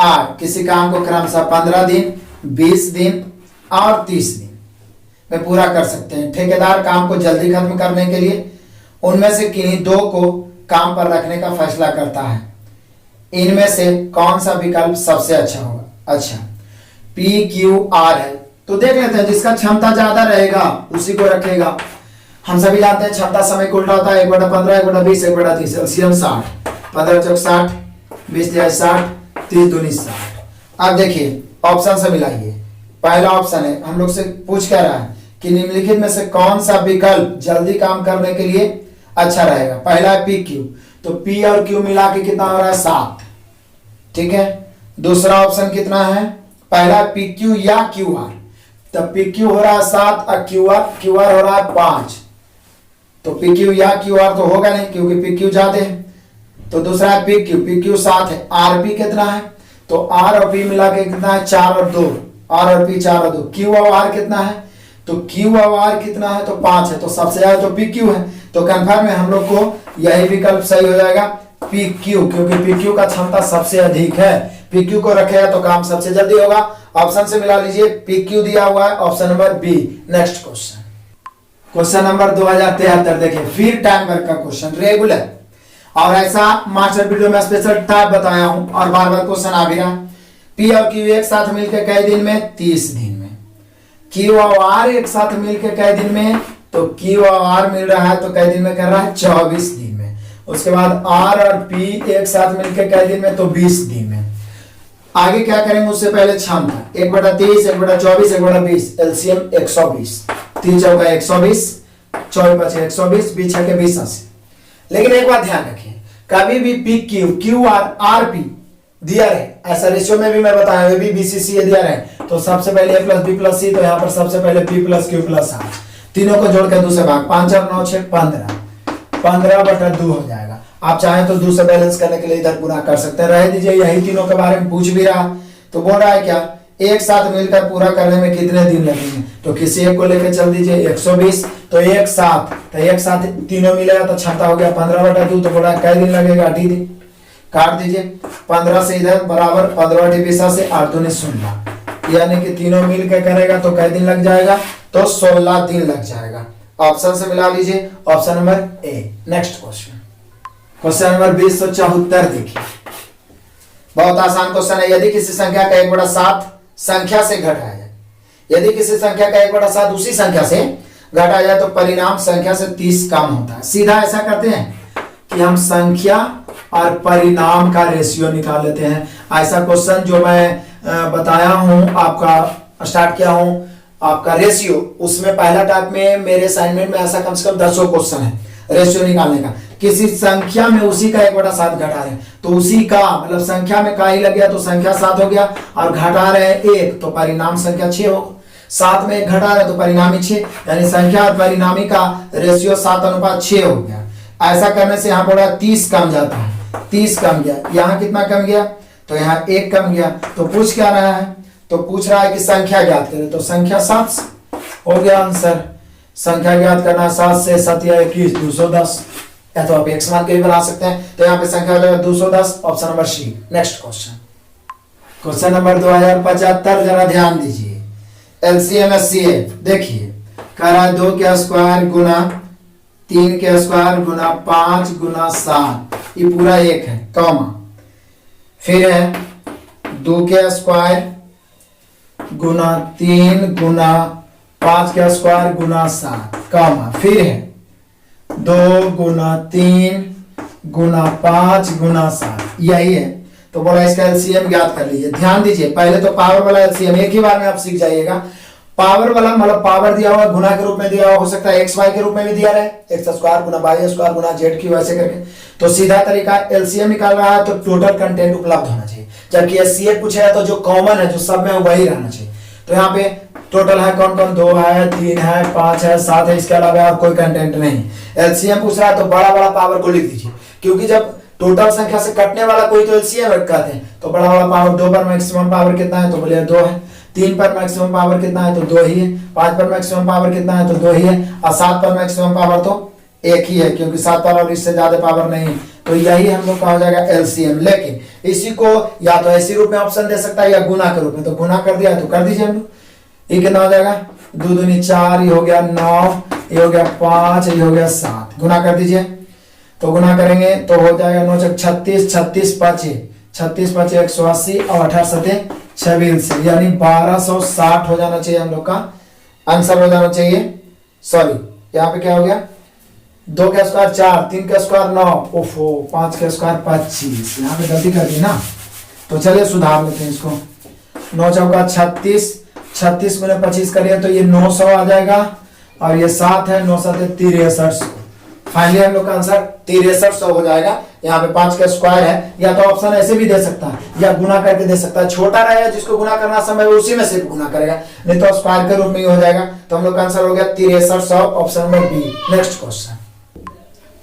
A: आर किसी काम को क्रमशः 15 दिन 20 दिन और 30 दिन में पूरा कर सकते हैं। ठेकेदार काम को जल्दी खत्म करने के लिए उनमें से किन्हीं दो को काम पर रखने का फैसला करता है, इनमें से कौन सा विकल्प सबसे अच्छा होगा। अच्छा पी क्यू आर है तो देख लेते हैं, जिसका क्षमता ज्यादा रहेगा उसी को रखेगा। हम सभी जानते हैं क्षमता समय को उल्टा होता है 1/15 1/20 1/30, एलसीएम 60, 15 चौक 60, 20 60, 30 दूनी 60। अब देखिए ऑप्शन से मिलाइए, पहला ऑप्शन है हम लोग से पूछ क्या रहा है कि निम्नलिखित में से कौन सा विकल्प जल्दी काम करने के लिए अच्छा रहेगा। पहला है पी क्यू, तो पी और क्यू मिला के कितना हो रहा है 7, ठीक है। दूसरा ऑप्शन कितना है, पहला पी क्यू या क्यू आर, तो पी क्यू हो रहा है 7 और क्यू आर हो रहा है 5, तो पी क्यू या क्यू आर तो होगा नहीं क्योंकि पी क्यू ज्यादा है। तो दूसरा है पी क्यू 7 है, आर पी कितना है, तो आर और पी मिला के कितना है 4 और 2, आर और पी 4 और 2। क्यू और आर कितना है, तो क्यू और आर कितना है, तो 5 है, तो सबसे ज्यादा तो पी क्यू है, तो कंफर्म है हम लोग को यही विकल्प सही हो जाएगा पी क्यू, क्योंकि पी क्यू का क्षमता सबसे अधिक है। पी क्यू को रखेगा तो काम सबसे जल्दी होगा। ऑप्शन से मिला लीजिए, पी क्यू दिया हुआ है, option number B. Next question, question number 2073 देखिए, फिर टाइमर का क्वेश्चन रेगुलर, और ऐसा मास्टर वीडियो में स्पेशल टाइप बताया हूं और बार बार क्वेश्चन आ भी रहा। पी और क्यू एक साथ मिलकर कई दिन में, 30 दिन में। क्यू और आर एक साथ मिलकर कई दिन में, तो क्यू और आर मिल रहा है तो कई दिन में कर रहा है 24 दिन में। उसके बाद आर और पी एक साथ मिलकर कई दिन में, तो 20 दिन में। आगे क्या करेंगे उससे पहले क्षमता 1/23, 1/24, 1/20, एलसीएम 120, 3 चौका 120, 24 बचे 120, 20 के 20 80। लेकिन एक बात ध्यान रखिए, कभी भी P Q, Q R, R P दिया रहे, ऐसा रेशियो में भी मैं बताया, भी बीसीसी दिया रहे तो सबसे पहले A plus B plus C, तो यहाँ पर सबसे पहले P plus Q plus R, तीनों को जोड़कर 2 से भाग, 5 और 9 6 15, 15/2 हो जाएगा। आप चाहें तो 2 से बैलेंस करने के लिए इधर गुना कर सकते हैं, रह दीजिए। यही तीनों के बारे में पूछ भी रहा, तो बोल रहा है क्या एक साथ मिलकर पूरा करने में कितने दिन लगेंगे, तो किसी एक को लेकर चल दीजिए 120, तो एक साथ तीनों मिलेगा तो क्षमता हो गया 15/2, तो बोला कई दिन लगेगा 8 दिन, काट दीजिए 15 से इधर बराबर 15/20 से 8 दूनी 16, यानी कि तीनों मिलकर करेगा तो कई दिन लग जाएगा, तो 16 दिन लग जाएगा। ऑप्शन से मिला लीजिए, option number A. Next question, question number 2074 देखिए, बहुत आसान क्वेश्चन है। यदि किसी संख्या का 1/7 संख्या से घटाया जाए, यदि किसी संख्या का 1/7 उसी संख्या से घटाया जाए तो परिणाम संख्या से 30 कम होता है। सीधा ऐसा करते हैं कि हम संख्या और परिणाम का रेशियो निकाल लेते हैं। ऐसा क्वेश्चन जो मैं बताया हूं, आपका स्टार्ट किया हूं आपका रेशियो, उसमें पहला टाइप में मेरे असाइनमेंट में ऐसा कम से कम 10 क्वेश्चन है रेशियो निकालने का। किसी संख्या में उसी का 1/7 घटा रहे हैं, तो उसी का मतलब संख्या में का ही लग गया तो संख्या 7 हो गया, और घटा रहे हैं 1 तो परिणाम संख्या 6 हो, 7 में 1 घटा रहे तो परिणामी 6, यानी संख्या और परिणामी का रेशियो 7:6 हो गया। ऐसा करने से यहाँ बोला 30 कम जाता है, 30 कम गया। यहाँ कितना कम गया, तो यहाँ 1 कम गया। तो पूछ क्या रहा है, तो पूछ रहा है कि संख्या ज्ञात करें, तो संख्या 7 हो गया आंसर। संख्या ज्ञात करना 7 से 7 या 21 210, या तो आप एक समान के भी बना सकते हैं, तो यहाँ पे संख्या हो जाएगा 210, option number C. Next question, question number 2075, जरा ध्यान दीजिए। एलसीएम एचसीएफ देखिए, कह रहा है 2 के स्क्वायर गुना 3 के स्क्वायर गुना 5 गुना 7, ये पूरा 1 है, कॉमा, फिर है 2 के स्क्वायर गुना 3 गुना 5 के स्क्वायर गुना 7, कॉमा, फिर है 2 गुना 3 गुना 5 गुना 7, यही है। तो बोला इसका एलसीएम ज्ञात कर लीजिए। ध्यान दीजिए, पहले तो पावर वाला एलसीएम एक ही बार में आप सीख जाइएगा। पावर वाला मतलब पावर दिया हुआ गुना के रूप में दिया हुआ, हो सकता है एक्स वाई के रूप में भी दिया रहे, एक्स स्क्वायर गुना वाई स्क्वायर गुना जेड क्यू ऐसे करके। तो सीधा तरीका एलसीएम निकाल रहा है तो टोटल कंटेंट उपलब्ध होना चाहिए, जबकि एचसीएफ पूछेगा तो जो कॉमन है जो सब में वही रहना चाहिए। तो यहाँ पे टोटल है कौन कौन, 2 है 3 है 5 है 7 है, इसके अलावा और कोई कंटेंट नहीं। एलसीएम पूछ रहा है तो बड़ा बड़ा पावर को लिख दीजिए, क्योंकि जब टोटल संख्या से कटने वाला कोई तो एलसीएम कहते हैं। तो बड़ा वाला पावर 2 पर मैक्सिमम पावर कितना है, तो बोले 2 है। 3 पर मैक्सिमम पावर कितना है, तो 2 ही है। 5 पर मैक्सिमम पावर कितना है, तो 2 ही है। और 7 पर मैक्सिमम पावर तो 1 ही है, क्योंकि 7 पर और इससे ज्यादा पावर नहीं है। तो यही हम लोग का हो जाएगा एलसीएम। लेकिन इसी को या तो ऐसी रूप में ऑप्शन दे सकता है या गुना के रूप में, तो गुना कर दिया तो कर दीजिए हम लोग। ये कितना हो जाएगा, 2 दूनी 4, ये हो गया 9, ये हो गया 5, ये हो गया 7, गुना कर दीजिए। तो गुना करेंगे तो हो जाएगा 9 × 36, 36 5 36 5 180 और 18 7 26, यानी 1260 हो जाना चाहिए हम लोग का आंसर हो जाना चाहिए। सॉरी, यहाँ पे क्या हो गया, 2 के स्क्वायर 4, 3 के स्क्वायर 9, ओफो 5 के स्क्वायर 25, यहाँ पे गलती कर दी ना। तो चलिए सुधार लेते हैं इसको। 9 चौका 36, 36 में 25 करिए तो ये 900 आ जाएगा, और ये 7 है, 9 7 6300। फाइनली हम लोग का आंसर 6300 हो जाएगा। यहाँ पे 5 का स्क्वायर है, या तो ऑप्शन ऐसे भी दे सकता है या गुना करके दे सकता है। छोटा रहेगा जिसको गुना करना समय उसी में से गुना करेगा, नहीं तो स्क्वायर के रूप में ही हो जाएगा। तो हम लोग का आंसर हो गया 6300, option number B. Next question,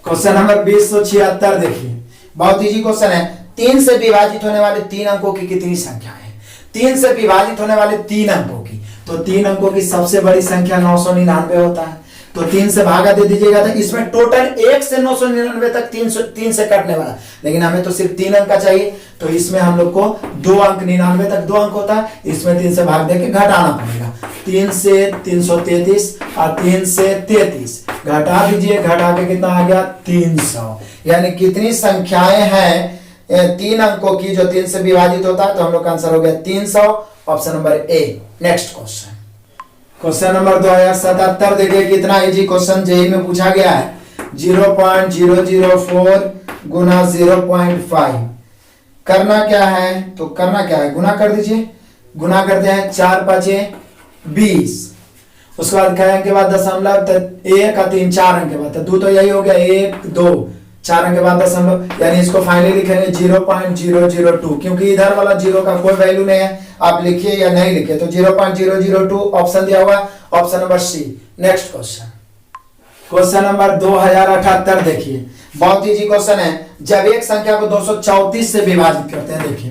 A: question number 2076 देखिए, बहुत इजी क्वेश्चन है। 3 से विभाजित होने वाले 3 अंकों की कितनी संख्या है। 3 से विभाजित होने वाले 3 अंकों की, तो 3 अंकों की सबसे बड़ी संख्या 999 होता है, तो 3 से भागा दे दीजिएगा। तो इसमें टोटल 1 से 999 तक 3 से कटने वाला, लेकिन हमें तो सिर्फ 3 अंक का चाहिए। तो इसमें हम लोग को 2 अंक, 99 तक 2 अंक होता है, इसमें 3 से भाग देके घटाना पड़ेगा। 3 से 333 और 3 से 33 घटा दीजिए, घटा के कितना आ गया 300। यानी कितनी संख्याएं हैं 3 अंकों की जो 3 से विभाजित होता है, तो हम लोग का आंसर हो गया 300, option number A. Next question, question number 2077 देखिए, कितना इजी क्वेश्चन जेई में पूछा गया है। 0.004 गुना 0.5 करना क्या है, तो करना क्या है, गुना कर दीजिए। गुना करते हैं 4 5 20, उसके बाद क्या अंक के बाद दशमलव, तो 1 का 3 4 अंक के बाद, तो 2 तो यही हो गया, 1 2 4 अंक के बाद दशमलव, यानी इसको फाइनली लिखेंगे 0.002, क्योंकि इधर वाला 0 का कोई वैल्यू नहीं है, आप लिखिए या नहीं लिखिए, तो 0.002 ऑप्शन दिया हुआ, option number C. Next question, question number 2078 देखिए, बहुत इजी क्वेश्चन है। जब एक संख्या को 234 से विभाजित करते हैं, देखिए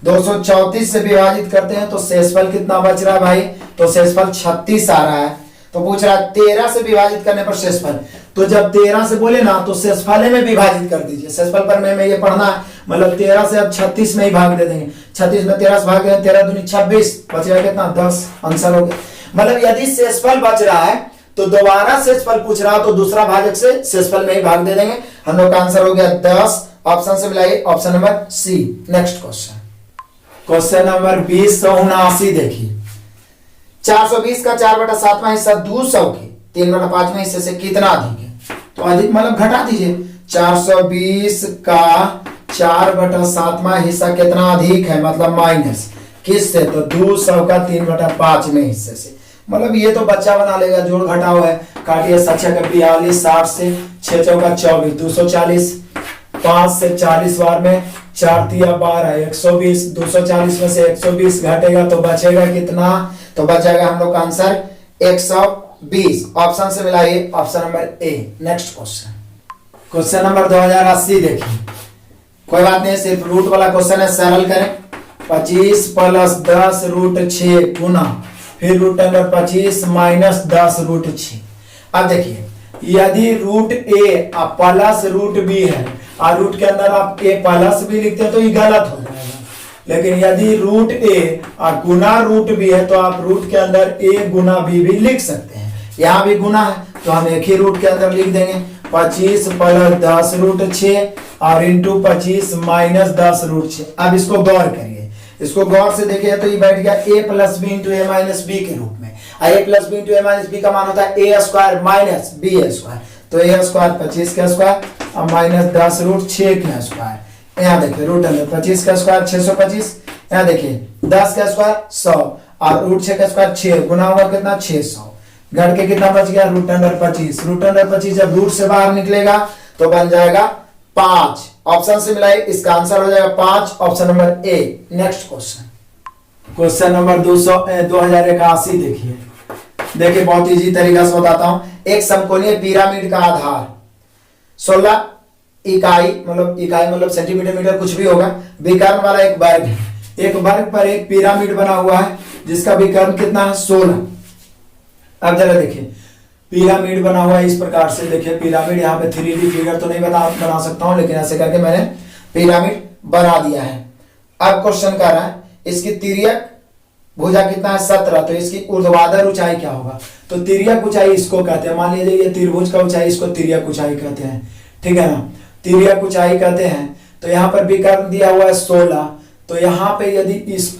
A: 234 से विभाजित करते हैं तो शेषफल कितना बच रहा है भाई, तो शेषफल 36 आ रहा है। तो पूछ रहा है 13 से विभाजित करने पर शेषफल, तो जब 13 से बोले ना तो शेषफल में विभाजित कर दीजिए। शेषफल पर में ये पढ़ना है, मतलब 13 से अब 36 में ही भाग दे देंगे। 36 में 13 से भाग देंगे, 13 दूनी 26, बचेगा कितना 10, आंसर हो गया। मतलब यदि शेषफल बच रहा है तो दोबारा शेषफल पूछ रहा है तो दूसरा भाजक से शेषफल में ही भाग दे देंगे। हम लोग का आंसर हो गया 10, ऑप्शन से मिलाइए, option number C. Next question, question number 2079 देखिए, 420 का 4/7वां हिस्सा 200 के 3/5वें हिस्से से कितना अधिक है, तो अधिक मतलब घटा दीजिए। 420 का 4/7वां हिस्सा कितना अधिक है, मतलब माइनस किससे, तो 200 का 3/5वें हिस्से से। मतलब ये तो बच्चा बना लेगा, जोड़ घटाओ है। काटिए 7 6 का 42, 60 से 6 चौका 24, 240, 5 से 40 बार में 4 तिया 12, 120, 240 में से 120 घटेगा तो बचेगा कितना, तो बचेगा हम लोग का आंसर 120, ऑप्शन से मिलाइए, option number A. Next question, question number 2080 देखिए, कोई बात नहीं, सिर्फ रूट वाला क्वेश्चन है, सरल करें। 25 + 10 √ 6 गुना फिर रूट अंडर 25 - 10 √ 6। अब देखिए, यदि रूट ए प्लस रूट बी है और रूट के अंदर आप ए प्लस बी लिखते हैं तो ये गलत हो जाएगा। लेकिन यदि रूट ए और गुना रूट बी है तो आप रूट के अंदर ए गुना बी भी लिख सकते हैं। यहाँ भी गुना है तो हम एक ही रूट के अंदर लिख देंगे, 25 + 10 √ 6 और इंटू 25 - 10 √ 6। अब इसको गौर करिए, इसको गौर से देखिए तो ये बैठ गया a + b × a - b के रूप में। a + b × a - b का मान होता है a² - b², तो a² 25 का स्क्वायर और -10 √ 6 का स्क्वायर। यहाँ देखिए रूट अंदर 25 का स्क्वायर 625, यहाँ देखिए 10 का स्क्वायर 100 और √ 6 का स्क्वायर 6, गुना होगा कितना 600, घट के कितना बच गया रूट अंडर 25। रूट अंडर 25 जब रूट से बाहर निकलेगा तो बन जाएगा 5, ऑप्शन से मिलाइए, इसका आंसर हो जाएगा 5, option number A. Next question, question number 2081 देखिए बहुत इजी तरीका से बताता हूं। एक समकोणीय पिरामिड का आधार 16 इकाई मतलब सेंटीमीटर मीटर कुछ भी होगा, विकर्ण वाला एक वर्ग है। एक वर्ग पर एक पिरामिड बना हुआ है जिसका विकर्ण कितना है 16। अब जरा देखिए, पिरामिड बना हुआ है इस प्रकार से, देखिए पिरामिड, यहाँ पे 3D फिगर तो नहीं बना सकता हूं, लेकिन ऐसे करके मैंने पिरामिड बना दिया है। अब क्वेश्चन कर रहा है इसकी तिर्यक भुजा कितना है 17, तो इसकी ऊर्ध्वाधर ऊंचाई क्या होगा, तो तिर्यक ऊंचाई इसको कहते हैं। मान लीजिए ये त्रिभुज का ऊंचाई, इसको तिर्यक ऊंचाई कहते हैं, ठीक है ना, तिर्यक ऊंचाई कहते हैं। तो यहाँ पर विकर्ण दिया हुआ है 16, तो यहाँ पे यदि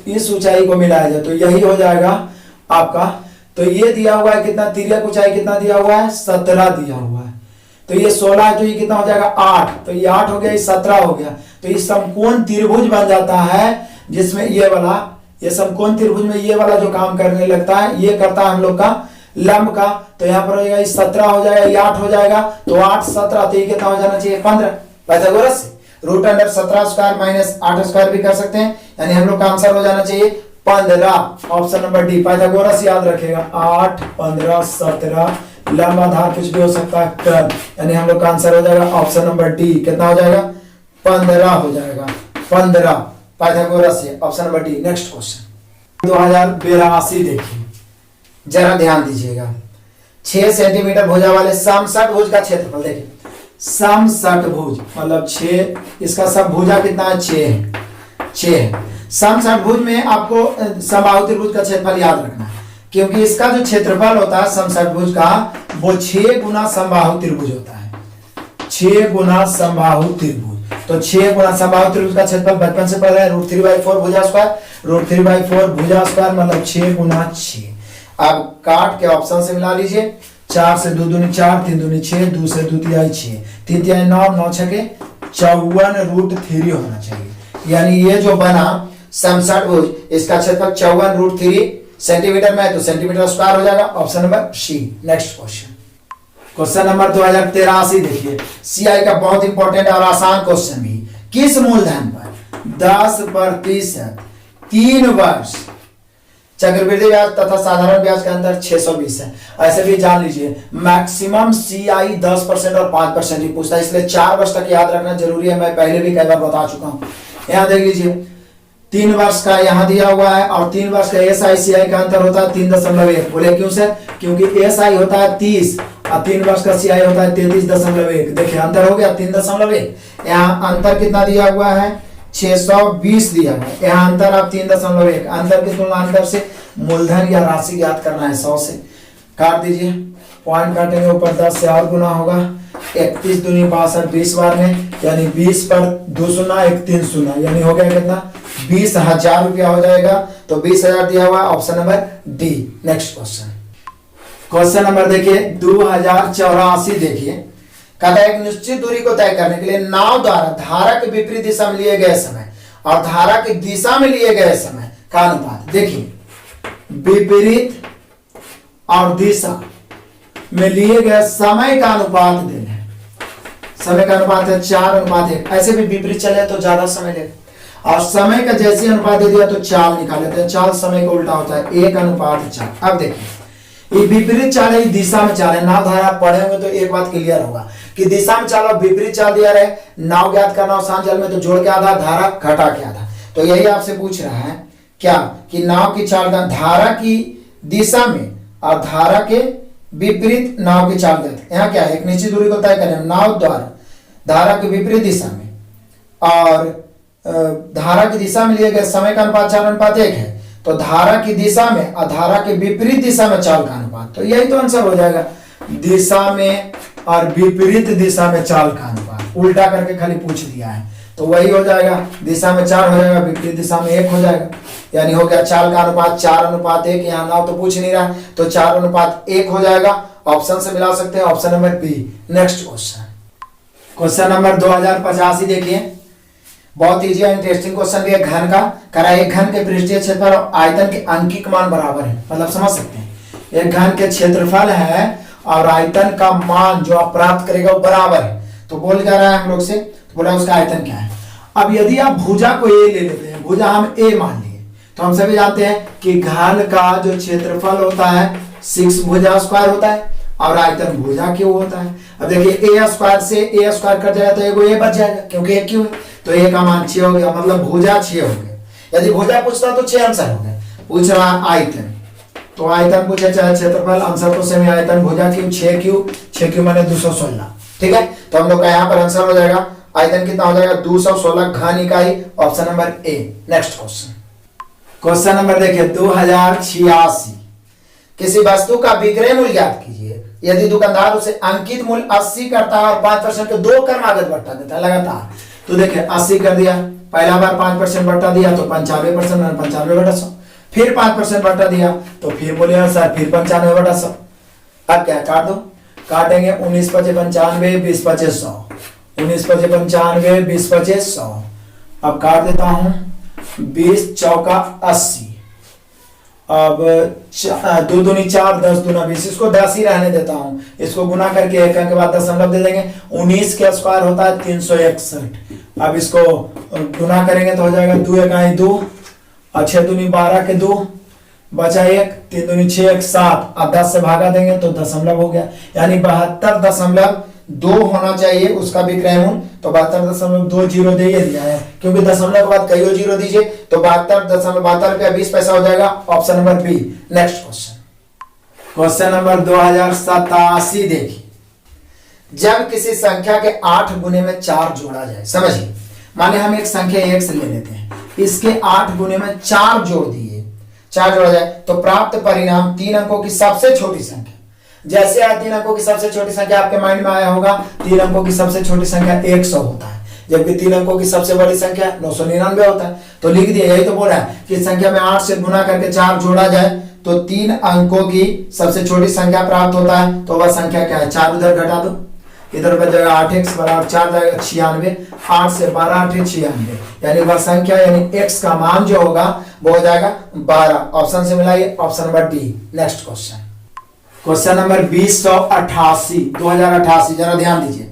A: इस ऊंचाई को मिलाया जाए तो यही हो जाएगा आपका, तो ये दिया हुआ है कितना, तिर्यक ऊंचाई कितना दिया हुआ है 17 दिया हुआ है, तो ये 16 है तो ये कितना हो जाएगा 8, तो ये 8 हो गया, ये 17 हो गया। तो ये समकोण त्रिभुज बन जाता है जिसमें ये समकोण त्रिभुज में ये वाला जो काम करने लगता है ये करता है हम लोग का लंब का। तो यहाँ पर हो जाएगा 17 हो जाएगा, ये 8 हो जाएगा, तो 8 17, तो ये कितना हो जाना चाहिए 15। पाइथागोरस से रूट अंडर 17² - 8² भी कर सकते हैं, यानी हम लोग का आंसर हो जाना चाहिए 15, ऑप्शन नंबर डी। पाइथागोरस याद रखेगा, 8 15 17, लंब आधार कुछ भी हो सकता है कर, यानी हम लोग का आंसर हो जाएगा ऑप्शन नंबर डी। कितना हो जाएगा 15 हो जाएगा, 15 पाइथागोरस से, option number D. Next question 2082 देखिए, जरा ध्यान दीजिएगा। 6 सेंटीमीटर भुजा वाले समषटभुज का क्षेत्रफल देखिए, समषटभुज मतलब 6, इसका सब भुजा कितना है 6 है, 6 है। समषटभुज में आपको समबाहु त्रिभुज का क्षेत्रफल याद रखना है, क्योंकि इसका जो क्षेत्रफल होता है समषटभुज का वो 6 गुना समबाहु त्रिभुज होता है, 6 गुना समबाहु त्रिभुज। तो 6 गुना समबाहु त्रिभुज का क्षेत्रफल बचपन से पढ़ा है, √3/4 भुजा स्क्वायर, √3/4 भुजा स्क्वायर मतलब 6 गुना 6। अब काट के ऑप्शन से मिला लीजिए। 4 से 2 दूनी 4, 3 दूनी 6, 2 से 2 तिहाई 6, 3 तिहाई 9, 9 छके 54√3 होना चाहिए। यानी ये जो बना समषटभुज, इसका क्षेत्रफल 54√3 सेंटीमीटर में है, तो सेंटीमीटर स्क्वायर हो जाएगा। Option number C. Next question number 2083 देखिए, सीआई का बहुत इंपॉर्टेंट और आसान क्वेश्चन भी। किस मूलधन पर 10% 3 वर्ष चक्रवृद्धि ब्याज तथा साधारण ब्याज का अंतर 620 है। ऐसे भी जान लीजिए, मैक्सिमम सीआई 10% और 5% ही पूछता है, इसलिए 4 वर्ष तक याद रखना जरूरी है। मैं पहले भी कई बार बता चुका हूं। यहां देख लीजिए, 3 वर्ष का यहाँ दिया हुआ है और 3 वर्ष का एसआई सीआई का अंतर होता है 3.1। बोले क्यों सर? क्योंकि एसआई होता है 30 और 3 वर्ष का सीआई होता है 33.1। देखिए अंतर हो गया 3.1। यहाँ अंतर कितना दिया हुआ है? 620 दिया हुआ है। यहाँ अंतर आप 3.1। अंतर की तुलना अंतर से मूलधन या राशि ज्ञात करना है। 100 से काट दीजिए, पॉइंट काटेंगे, ऊपर 10 से और गुना होगा। 31 दूनी 62 20 बार में, यानी 20 पर 2 शून्य 1 3 शून्य, यानी हो गया कितना? 20,000 रुपया हो जाएगा। तो 20,000 दिया हुआ, option number D. Next question number देखिए 2084 देखिए, कहता है एक निश्चित दूरी को तय करने के लिए नाव द्वारा धारा के विपरीत दिशा में लिए गए समय और धारा की दिशा में लिए गए समय का अनुपात। देखिए विपरीत और दिशा में लिए गए समय का अनुपात देना है। समय का अनुपात है 4:1। ऐसे भी विपरीत चले तो ज्यादा समय लेगा, और समय का जैसे अनुपात दे दिया तो चाल निकाल लेते हैं। चाल समय का उल्टा होता है 1:4। अब देखिए ये विपरीत चाल है, दिशा में चाल है। नाव धारा पढ़े होंगे तो एक बात क्लियर होगा कि दिशा में चाल और विपरीत चाल दिया रहे। नाव ज्ञात करना शांत जल में तो जोड़ के आधा, धारा घटा के आधा। तो यही आपसे पूछ रहा है क्या कि नाव की चाल धारा की दिशा में और धारा के विपरीत नाव की चाल देते। यहाँ क्या है? एक निश्चित दूरी को तय करें नाव द्वारा धारा के विपरीत दिशा में और धारा की दिशा में लिए गए समय का अनुपात 4:1 है। तो धारा की दिशा में और धारा के विपरीत दिशा में चाल का अनुपात, तो यही तो आंसर हो जाएगा। दिशा में और विपरीत दिशा में चाल का अनुपात उल्टा करके खाली पूछ दिया है, तो वही हो जाएगा। दिशा में 4 हो जाएगा, विपरीत दिशा में 1 हो जाएगा। यानी हो गया चाल का अनुपात 4:1। यहाँ नाव तो पूछ नहीं रहा, तो 4:1 हो जाएगा। ऑप्शन से मिला सकते हैं, option number B. Next question number 2085 देखिए, बहुत इजी और इंटरेस्टिंग क्वेश्चन भी है। घन का करा, एक घन के पृष्ठीय क्षेत्रफल और आयतन के अंकिक मान बराबर है। मतलब समझ सकते हैं, एक घन के क्षेत्रफल है और आयतन का मान जो आप प्राप्त करेगा वो बराबर है। तो बोल क्या रहा है हम लोग से? तो बोला उसका आयतन क्या है। अब यदि आप भुजा को ए ले लेते हैं, भुजा हम ए मान लिए, तो हम सभी जानते हैं कि घन का जो क्षेत्रफल होता है 6 भुजा स्क्वायर होता है और आयतन भुजा क्यू होता है। अब देखिए ए स्क्वायर से ए स्क्वायर कट जाएगा तो एगो ए बच जाएगा, क्योंकि ए क्यू है। तो ए का मान 6 हो गया, मतलब भुजा 6 हो गया। यदि भुजा पूछता तो 6 आंसर हो गया। पूछ रहा है आयतन, तो आयतन पूछे चाहे क्षेत्रफल, आंसर तो सेम। आयतन भुजा क्यू 6 क्यू माने 216। ठीक है, तो हम लोग का यहाँ पर आंसर हो जाएगा आयतन कितना हो जाएगा? 216 घन इकाई। Option number A. Next question number देखिए 2086, किसी वस्तु का विक्रय मूल्य ज्ञात कीजिए यदि दुकानदार उसे अंकित मूल्य 80 करता है और 5% के 2 क्रम आगे बढ़ता देता है लगातार। तो देखिए 80 कर दिया, पहला बार 5% बढ़ा दिया तो 95%, 95/100। फिर 5% बढ़ा दिया तो फिर बोले सर फिर 95/100। अब क्या काट दो, काटेंगे 19 × 5 = 95, 20 × 5 = 100, 19 × 5 = 95, 20 × 5 = 100। अब काट देता हूं 20 चौका 80। अब 2 दूनी 4, 10 दूना 20, इसको 10 ही रहने देता हूं। इसको गुना करके 1 के बाद दशमलव दे देंगे। 19 के स्क्वायर होता है 361। अब इसको गुना करेंगे तो हो जाएगा 2 × 2 और 6 दूनी 12 के 2 बचा 1, 3 दूनी 6 1 7। अब 10 से भागा देंगे तो दशमलव हो गया, यानी 72.2 होना चाहिए उसका विक्रय मूल्य। तो 72.20 दे दिया है, क्योंकि दशमलव के बाद कई जीरो दीजिए तो 72.72 हो जाएगा। Option number B. Next question number 2087 देखिए, जब किसी संख्या के 8 गुने में 4 जोड़ा जाए। समझिए, माने हम एक संख्या x ले लेते हैं, इसके 8 गुने में 4 जोड़ दिए, 4 जोड़ा जाए तो प्राप्त परिणाम 3 अंकों की सबसे छोटी संख्या। जैसे 3 अंकों की सबसे छोटी संख्या आपके माइंड में आया होगा, 3 अंकों की सबसे छोटी संख्या 100 होता है, जबकि 3 अंकों की सबसे बड़ी संख्या 999 होता है। तो लिख दिया, यही तो बोल रहा है कि संख्या में 8 से गुना करके 4 जोड़ा जाए तो 3 अंकों की सबसे छोटी संख्या प्राप्त होता है। तो वह संख्या क्या है? 4 उधर घटा दो, इधर बच जाएगा 8x बराबर 4 जाएगा 96, 8 से 12 8 96, यानी वह संख्या यानी x का मान जो होगा वो हो जाएगा 12। ऑप्शन से मिलाइए, option number D. Next question, question number 2088, जरा ध्यान दीजिए।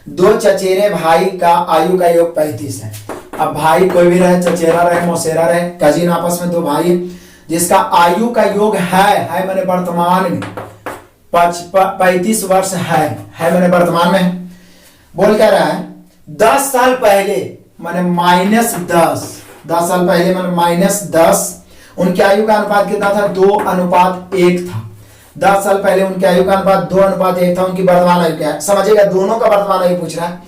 A: दो चचेरे भाई का आयु का योग 35 है। अब भाई कोई भी रहे, चचेरा रहे, मौसेरा रहे, कजिन, आपस में दो भाई जिसका आयु का योग है मैंने वर्तमान में 35 वर्ष है मैंने वर्तमान में। बोल क्या रहा है? 10 साल पहले मैंने -10, 10 साल पहले मैंने -10, उनकी आयु का अनुपात कितना था? 2:1 था। 10 साल पहले उनकी आयु का अनुपात 2:1 था। उनकी वर्तमान आयु क्या है? समझिएगा, दोनों का वर्तमान आयु पूछ रहा है।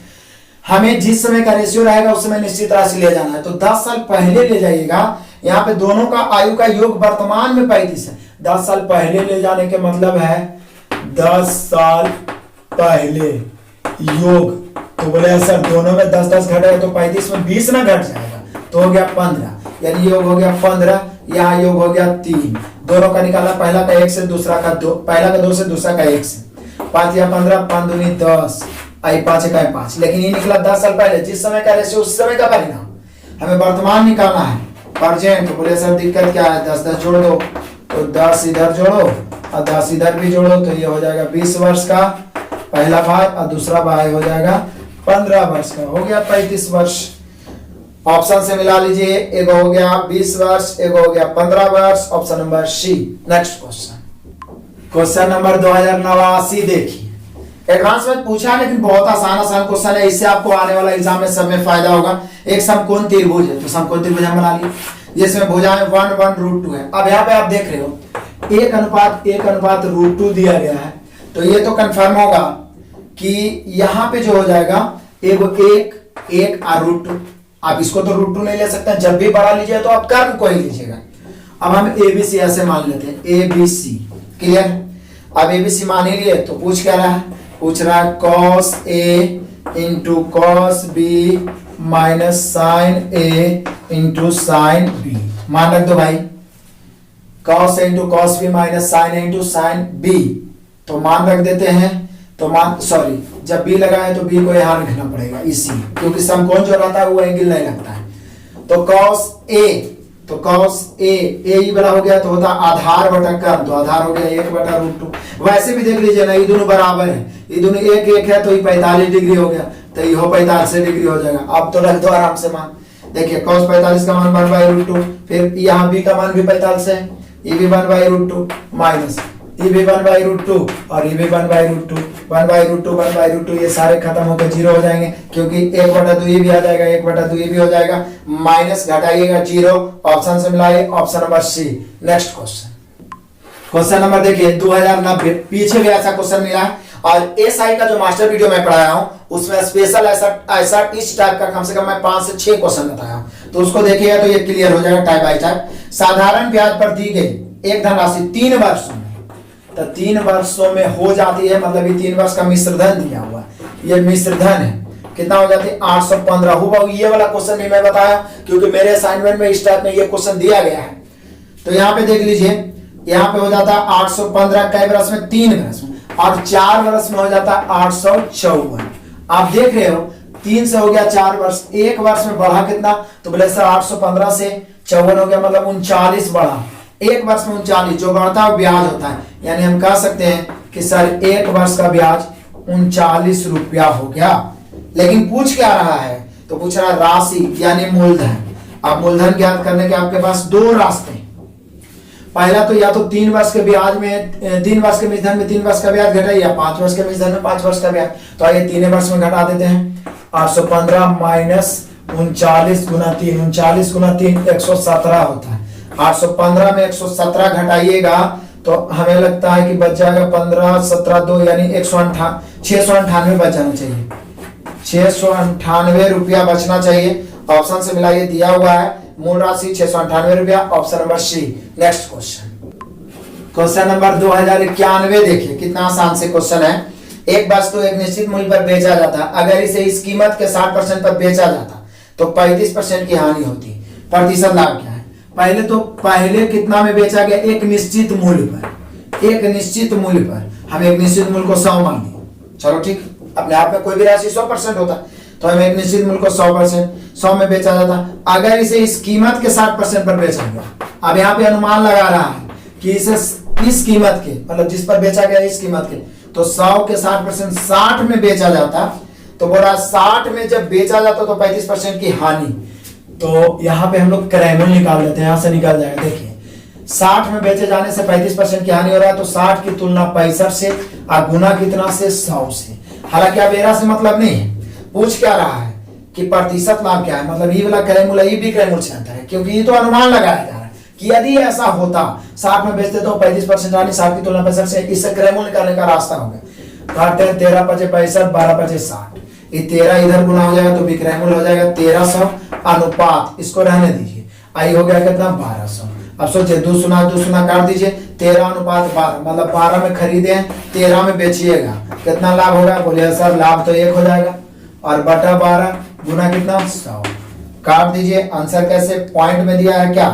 A: हमें जिस समय का रेशियो रहेगा उस समय निश्चित राशि ले जाना है। तो 10 साल पहले ले जाइएगा, यहाँ पे दोनों का आयु का योग वर्तमान में 35 है। 10 साल पहले ले जाने के मतलब है 10 साल पहले योग, तो बोले सर दोनों में 10-10 घटेगा तो 35 में 20 ना घट जाएगा, तो हो गया 15, यानी योग हो गया 15, यहाँ योग हो गया 3। दोनों का निकाला, पहला का 1 से दूसरा का 2, पहला का 2 से दूसरा का 1 से। 5 या 15, 5 दूनी 10, आई 5 का 5। लेकिन ये निकला 10 साल पहले, जिस समय का रेशियो उस समय का परिणाम। हमें वर्तमान निकालना है, प्रेजेंट। तो बोले सर दिक्कत क्या है? 10-10 जोड़ दो, तो 10 इधर जोड़ो और 10 इधर भी जोड़ो, तो ये हो जाएगा 20 वर्ष का पहला भाई और दूसरा भाई हो जाएगा 15 वर्ष का। हो गया 35 वर्ष। ऑप्शन से मिला लीजिए, एक हो गया 20 वर्ष, एक हो गया 15 वर्ष, option number C. Next question, question number 2089 देखिए। एडवांस में पूछा है लेकिन बहुत आसान क्वेश्चन है, इससे आपको आने वाला एग्जाम में सब में फायदा होगा। एक समकोण त्रिभुज है, तो समकोण त्रिभुज हम बना लिए, जिसमें भुजाएं 1/√2 है। अब यहाँ पे आप देख रहे हो 1:1/√2 दिया गया है, तो ये तो कंफर्म होगा कि यहाँ पे जो हो जाएगा एक √2। आप इसको तो √2 नहीं ले सकते, जब भी बड़ा लीजिए तो आप कर्म को ही लीजिएगा। अब हम ABC ऐसे मान लेते हैं, ABC क्लियर। अब ABC मान ही लिए, तो पूछ क्या रहा है? पूछ रहा है cos A into cos B minus sin A into sin B। मान रख दो भाई, cos A into cos B minus sin A into sin B, तो मान रख देते हैं। तो जब B लगाए तो B को यहाँ रखना पड़ेगा इसी, क्योंकि समकोण जो रहता है वो एंगल नहीं लगता है। तो cos A ही बड़ा हो गया, तो होता आधार बटा कर्म, तो आधार हो गया 1/√2। वैसे भी देख लीजिए ना, ये दोनों बराबर है, ये दोनों 1 है, तो ये 45 डिग्री हो गया, तो ये 45 डिग्री हो जाएगा। अब तो रख दो आराम से मान। देखिए cos 45 का मान 1/√2, फिर यहाँ B का मान भी 45 है, ये भी 1/√2 माइनस ये भी 1/√2 और ये भी 1/√2, 1/√2 ये सारे खत्म होकर 0 हो जाएंगे, क्योंकि 1/2 ये भी आ जाएगा, 1/2 ये भी हो जाएगा, माइनस घटाइएगा 0। ऑप्शन से मिलाइए, option number C. Next question, question number देखिए 2090। पीछे भी ऐसा क्वेश्चन मिला है, और एसआई का जो मास्टर वीडियो मैं पढ़ाया हूं उसमें स्पेशल ऐसा इस टाइप का कम से कम मैं 5 से 6 क्वेश्चन बताया, तो उसको देखिएगा तो ये क्लियर हो जाएगा टाइप बाय टाइप। साधारण ब्याज पर दी गई एक धनराशि 3 वर्षों में, तो 3 वर्षों में हो जाती है, मतलब ये 3 वर्ष का मिश्र धन दिया हुआ है, ये मिश्र धन है, कितना हो जाती है 815। हुआ ये वाला क्वेश्चन भी मैं बताया, क्योंकि मेरे असाइनमेंट में इस टाइप में ये क्वेश्चन दिया गया है। तो यहाँ पे देख लीजिए, यहाँ पे हो जाता है 815 कई वर्ष में? 3 वर्ष में, और 4 वर्ष में हो जाता है 854। आप देख रहे हो 3 से हो गया 4 वर्ष, 1 वर्ष में बढ़ा कितना? तो बोले सर 815 से 54 हो गया, मतलब 39 बढ़ा। 1 वर्ष में 39, जो बढ़ता है ब्याज होता है, यानी हम कह सकते हैं कि सर 1 वर्ष का ब्याज 39 रुपया हो गया। लेकिन पूछ क्या रहा है? तो पूछ रहा है राशि यानी मूलधन। अब मूलधन ज्ञात करने के आपके पास 2 रास्ते हैं। पहला तो या तो 3 वर्ष के ब्याज में 3 वर्ष के मिश्रधन में 3 वर्ष का ब्याज घटाइए, या 5 वर्ष के मिश्रधन में 5 वर्ष का ब्याज। तो आइए 3 वर्ष में घटा देते हैं। 815 माइनस 39 गुना 3, 39 गुना 3 117 होता है। 815 में 117 घटाइएगा तो हमें लगता है कि बच जाएगा 15 17 2, यानी 698 बच जाना चाहिए, 698 रुपया बचना चाहिए। ऑप्शन से मिलाइए, दिया हुआ है मूल राशि 698 रुपया, option number C. Next question, question number 2091 देखिए, कितना आसान से क्वेश्चन है। एक वस्तु एक निश्चित मूल्य पर बेचा जाता, अगर इसे इस कीमत के 60% पर बेचा जाता तो 35% की हानि होती। प्रतिशत लाभ क्या है? पहले कितना में बेचा गया, एक निश्चित मूल्य पर, एक निश्चित मूल्य पर हम एक निश्चित मूल्य को 100 मान लिए। चलो ठीक, अपने आप में कोई भी राशि 100% होता तो हम एक निश्चित मूल्य को 100 में बेचा जाता। अगर इसे इस कीमत के 60% पर बेचा गया, अब यहाँ पे अनुमान लगा रहा है कि इसे इस कीमत के, मतलब जिस पर बेचा गया इस कीमत के, तो 100 के 60% 60 में बेचा जाता, तो बोला 60 में जब बेचा जाता तो 35% की हानि। तो यहाँ पे हम लोग क्रयमूल्य निकाल लेते हैं, यहाँ से निकल जाएगा। देखिए 60 में बेचे जाने से 35% की हानि हो रहा है, तो 60 की तुलना 65 से और गुना कितना से, 100 से। हालांकि अब एरा से मतलब नहीं है, पूछ क्या रहा है कि प्रतिशत लाभ क्या है, मतलब ये वाला क्रयमूल्य ये भी क्रयमूल्य से अंतर है, क्योंकि ये तो अनुमान लगाया जा रहा है कि यदि ऐसा होता 60 में बेचते तो 35% हानि, 60 की तुलना 65 से, इससे क्रयमूल्य निकालने का रास्ता हो गया। काटते हैं 13 पचे 65, 12 पचे 60, ये 13 इधर गुना हो जाएगा तो विक्रयमूल्य हो जाएगा 1300 अनुपात, इसको रहने दीजिए, आई हो गया कितना 1200। अब सोचिए 2 सुना काट दीजिए, 13 अनुपात 12, मतलब 12 में खरीदे 13 में बेचिएगा, कितना लाभ होगा, बोलिए सर लाभ तो 1 हो जाएगा, और बटा 12 गुना कितना 100, काट दीजिए। आंसर कैसे, पॉइंट में दिया है क्या,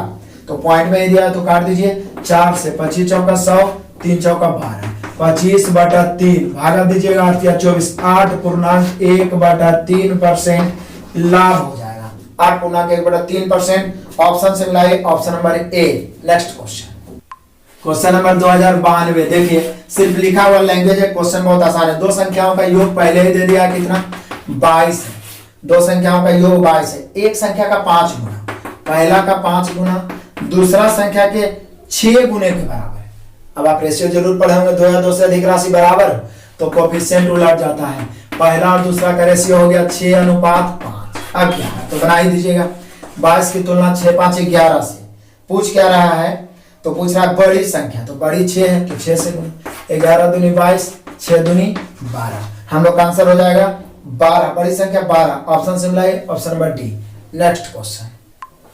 A: तो पॉइंट में ही दिया है तो काट दीजिए। 4 से 25 चौका 100, 3 चौका 12, 25/3 भागा दीजिएगा 8 या 24, 8.1/3% लाभ हो जाएगा, 8.1/3%। ऑप्शन से मिलाइए, option number A. Next question number 2092। देखिए सिर्फ लिखा हुआ लैंग्वेज है, क्वेश्चन बहुत आसान है। दो संख्याओं का योग पहले ही दे दिया कितना, 22 है। दो संख्याओं का योग 22 है, एक संख्या का 5 गुना, पहला का 5 गुना दूसरा संख्या के 6 गुने के बराबर है। अब आप रेशियो जरूर पढ़े होंगे, 2 या 2 से अधिक राशि बराबर तो कोफिशिएंट उलट जाता है। पहला और दूसरा का रेशियो हो गया 6:5। अब क्या है तो बना ही दीजिएगा। 22 की तुलना 6 5 11 से। पूछ क्या रहा है, तो पूछ रहा है बड़ी संख्या, तो बड़ी 6 है तो 6 से गुना, 11 दूनी 22, 6 दूनी 12, हम लोग का आंसर हो जाएगा 12, बड़ी संख्या 12। ऑप्शन से मिलाइए, option number D. Next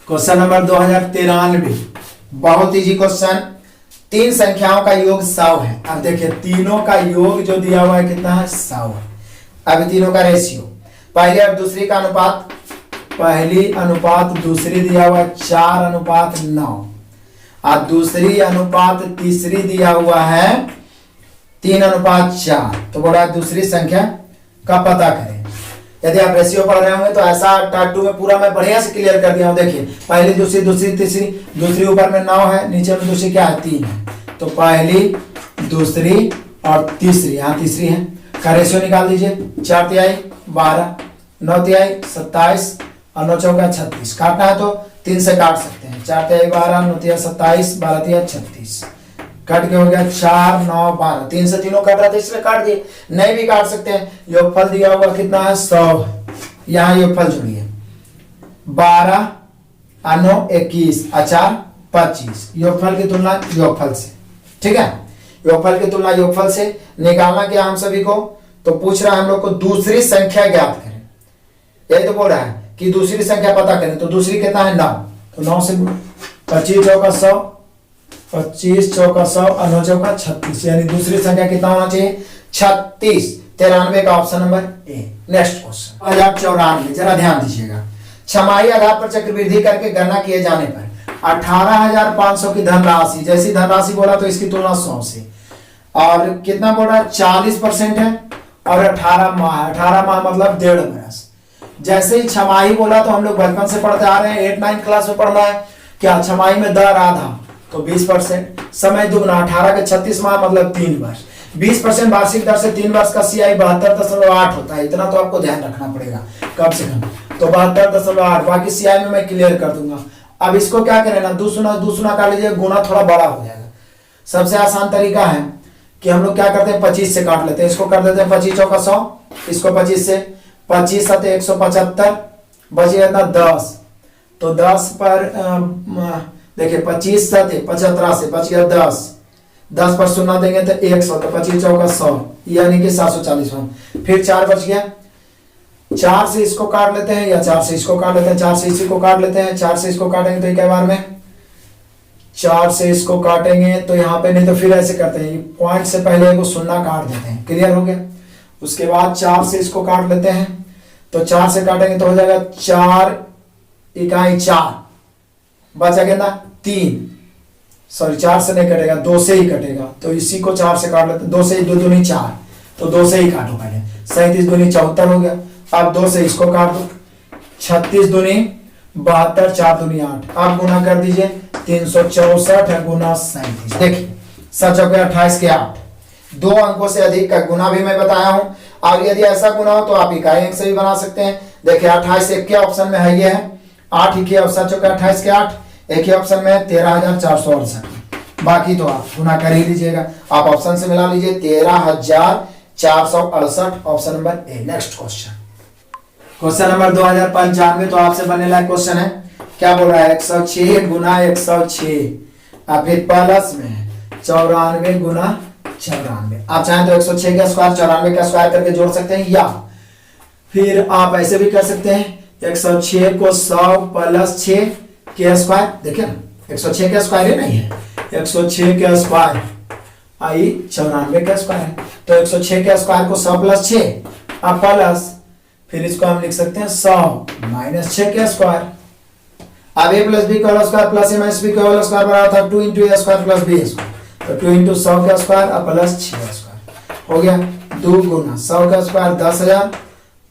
A: question number 2093, बहुत इजी क्वेश्चन। 3 संख्याओं का योग 100 है। अब देखिए तीनों का योग जो दिया हुआ है कितना है, 100 है। अब तीनों का रेशियो, पहले और दूसरी का अनुपात, पहली अनुपात दूसरी दिया हुआ है 4:9, और दूसरी अनुपात तीसरी दिया हुआ है 3:4। तो बोला दूसरी संख्या का पता करें। यदि आप रेशियो पढ़ रहे होंगे तो ऐसा टाइप 2 में पूरा मैं बढ़िया से क्लियर कर दिया हूं। देखिए पहली दूसरी दूसरी तीसरी, दूसरी ऊपर में 9 है, नीचे में दूसरी क्या है 3 है, तो पहली दूसरी और तीसरी, यहाँ तीसरी है का रेशियो निकाल दीजिए। 4 तिहाई 12, 9 तिहाई 27 और 9 चौका 36। काटना है तो 3 से काट सकते हैं, 4 तिहाई 12, 9 तिहाई 27, 12 तिहाई 36, कट के हो गया 4 9 12। 3 से तीनों कट रहा था इसलिए काट दिए, नहीं भी काट सकते हैं। योगफल दिया हुआ कितना है 100, यहाँ योगफल जोड़िए 12 और 9 21 और 4 25। योगफल की तुलना योगफल से, ठीक है, योगफल की तुलना योगफल से निकालना क्या हम सभी को, तो पूछ रहा है हम लोग को दूसरी संख्या ज्ञात करें। यही तो बोल रहा है कि दूसरी संख्या पता करें, तो दूसरी कितना है 9, तो 9 से 25 चौका 100, 25 चौका 100 और 9 चौका 36, यानी दूसरी संख्या कितना होना चाहिए 36। 93 का option number A. Next question 2094, जरा ध्यान दीजिएगा। छमाही आधार पर चक्रवृद्धि करके गणना किए जाने पर 18,500 की धनराशि, जैसी धनराशि बोला तो इसकी तुलना 100 से, और कितना बोला 40% है, और 18 माह, 18 माह मतलब 1.5 बरस। जैसे ही छमाही बोला तो हम लोग बचपन से पढ़ते आ रहे हैं, 8-9 क्लास में पढ़ना है क्या, छमाही में दर आधा तो 20%, समय दुगना 18 के 36 माह मतलब 3 वर्ष, 20% वार्षिक दर से 3 वर्ष का CI 72.8 होता है। इतना तो आपको ध्यान रखना पड़ेगा कम से कम, तो 72.8, बाकी CI में मैं क्लियर कर दूंगा। अब इसको क्या करें ना, दूसरा कर लीजिए, गुना थोड़ा बड़ा हो जाएगा। सबसे आसान तरीका है कि हम लोग क्या करते हैं 25 से काट लेते हैं, इसको कर देते हैं 25 चौका 100, इसको 25 से, 25 7 175, बचे इतना 10, तो 10 पर देखिए 25 7 75 से बच गया 10, 10 पर शून्य देंगे तो 100, तो 25 चौका 100 यानी कि 740। फिर 4 बच गया, 4 से इसको काट लेते हैं या 4 से इसको काट लेते हैं, 4 से इसी को काट लेते हैं, 4 से इसको काटेंगे तो एक बार में 4 से इसको काटेंगे तो यहाँ पे, नहीं तो फिर ऐसे करते हैं, पॉइंट से पहले को शून्य काट देते हैं, क्लियर हो गया। उसके बाद 4 से इसको काट लेते हैं, तो 4 से काटेंगे तो हो जाएगा 4 इकाई 4, बचा कितना 3, सॉरी 4 से नहीं कटेगा, 2 से ही कटेगा, तो इसी को 4 से काट लेते, 2 से 2 दूनी 4, तो 2 से ही काटो पहले, 37 दूनी 74 हो गया। अब 2 से इसको काट दो, 36 दूनी 72, 4 दूनी 8, आप गुना कर दीजिए 364 गुना 37, देखिए 7 हो गया 28 के 8, 2 अंकों से अधिक का गुना भी मैं बताया हूं। और यदि ऐसा गुना हो तो आप इकाई अंक से भी बना सकते हैं। देखिए 28 एक के ऑप्शन में है, ये है 8 के ऑप्शन, चौका 28 के 8, एक ही ऑप्शन में है 13,468, बाकी तो आप गुना कर ही लीजिएगा, आप ऑप्शन से मिला लीजिए 13,468, option number A. Next question, question number 2095, तो आपसे बनने लायक क्वेश्चन है। क्या बोल रहा है, 106 गुना 106, अब फिर प्लस में 94 गुना 94, आप चाहें तो 106 का स्क्वायर 94 का स्क्वायर करके जोड़ सकते हैं, या फिर आप ऐसे भी कर सकते हैं 106 को 100 प्लस 6 के स्क्वायर, देखिए ना 106 का स्क्वायर ही नहीं है, 106 के स्क्वायर आई 94 का स्क्वायर है, तो 106 के स्क्वायर को 100 प्लस 6 अब प्लस, फिर इसको हम लिख सकते हैं 100 माइनस 6 के स्क्वायर। अब a प्लस बी का whole square plus a minus B का होल स्क्वायर बराबर था 2 into A square plus B square, तो 2 इंटू 100 का स्क्वायर अब प्लस 6 का स्क्वायर हो गया, 2 गुना 100 का स्क्वायर 10,000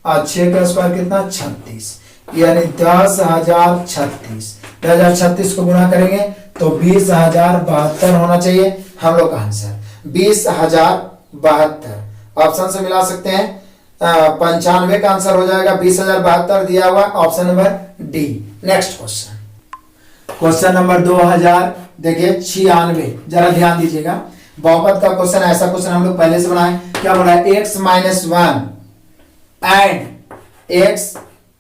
A: और 6 का स्क्वायर कितना 36, यानी 10,036, 10,036 को गुना करेंगे तो 20,072 होना चाहिए हम लोग का आंसर, 20,072 ऑप्शन से मिला सकते हैं। 95 का आंसर हो जाएगा 20,072 दिया हुआ, option number D. Next question, question number 2000 देखिए 96, जरा ध्यान दीजिएगा, बहुपद का क्वेश्चन, ऐसा क्वेश्चन हम लोग पहले से बनाए। क्या बोला है, x minus 1 and x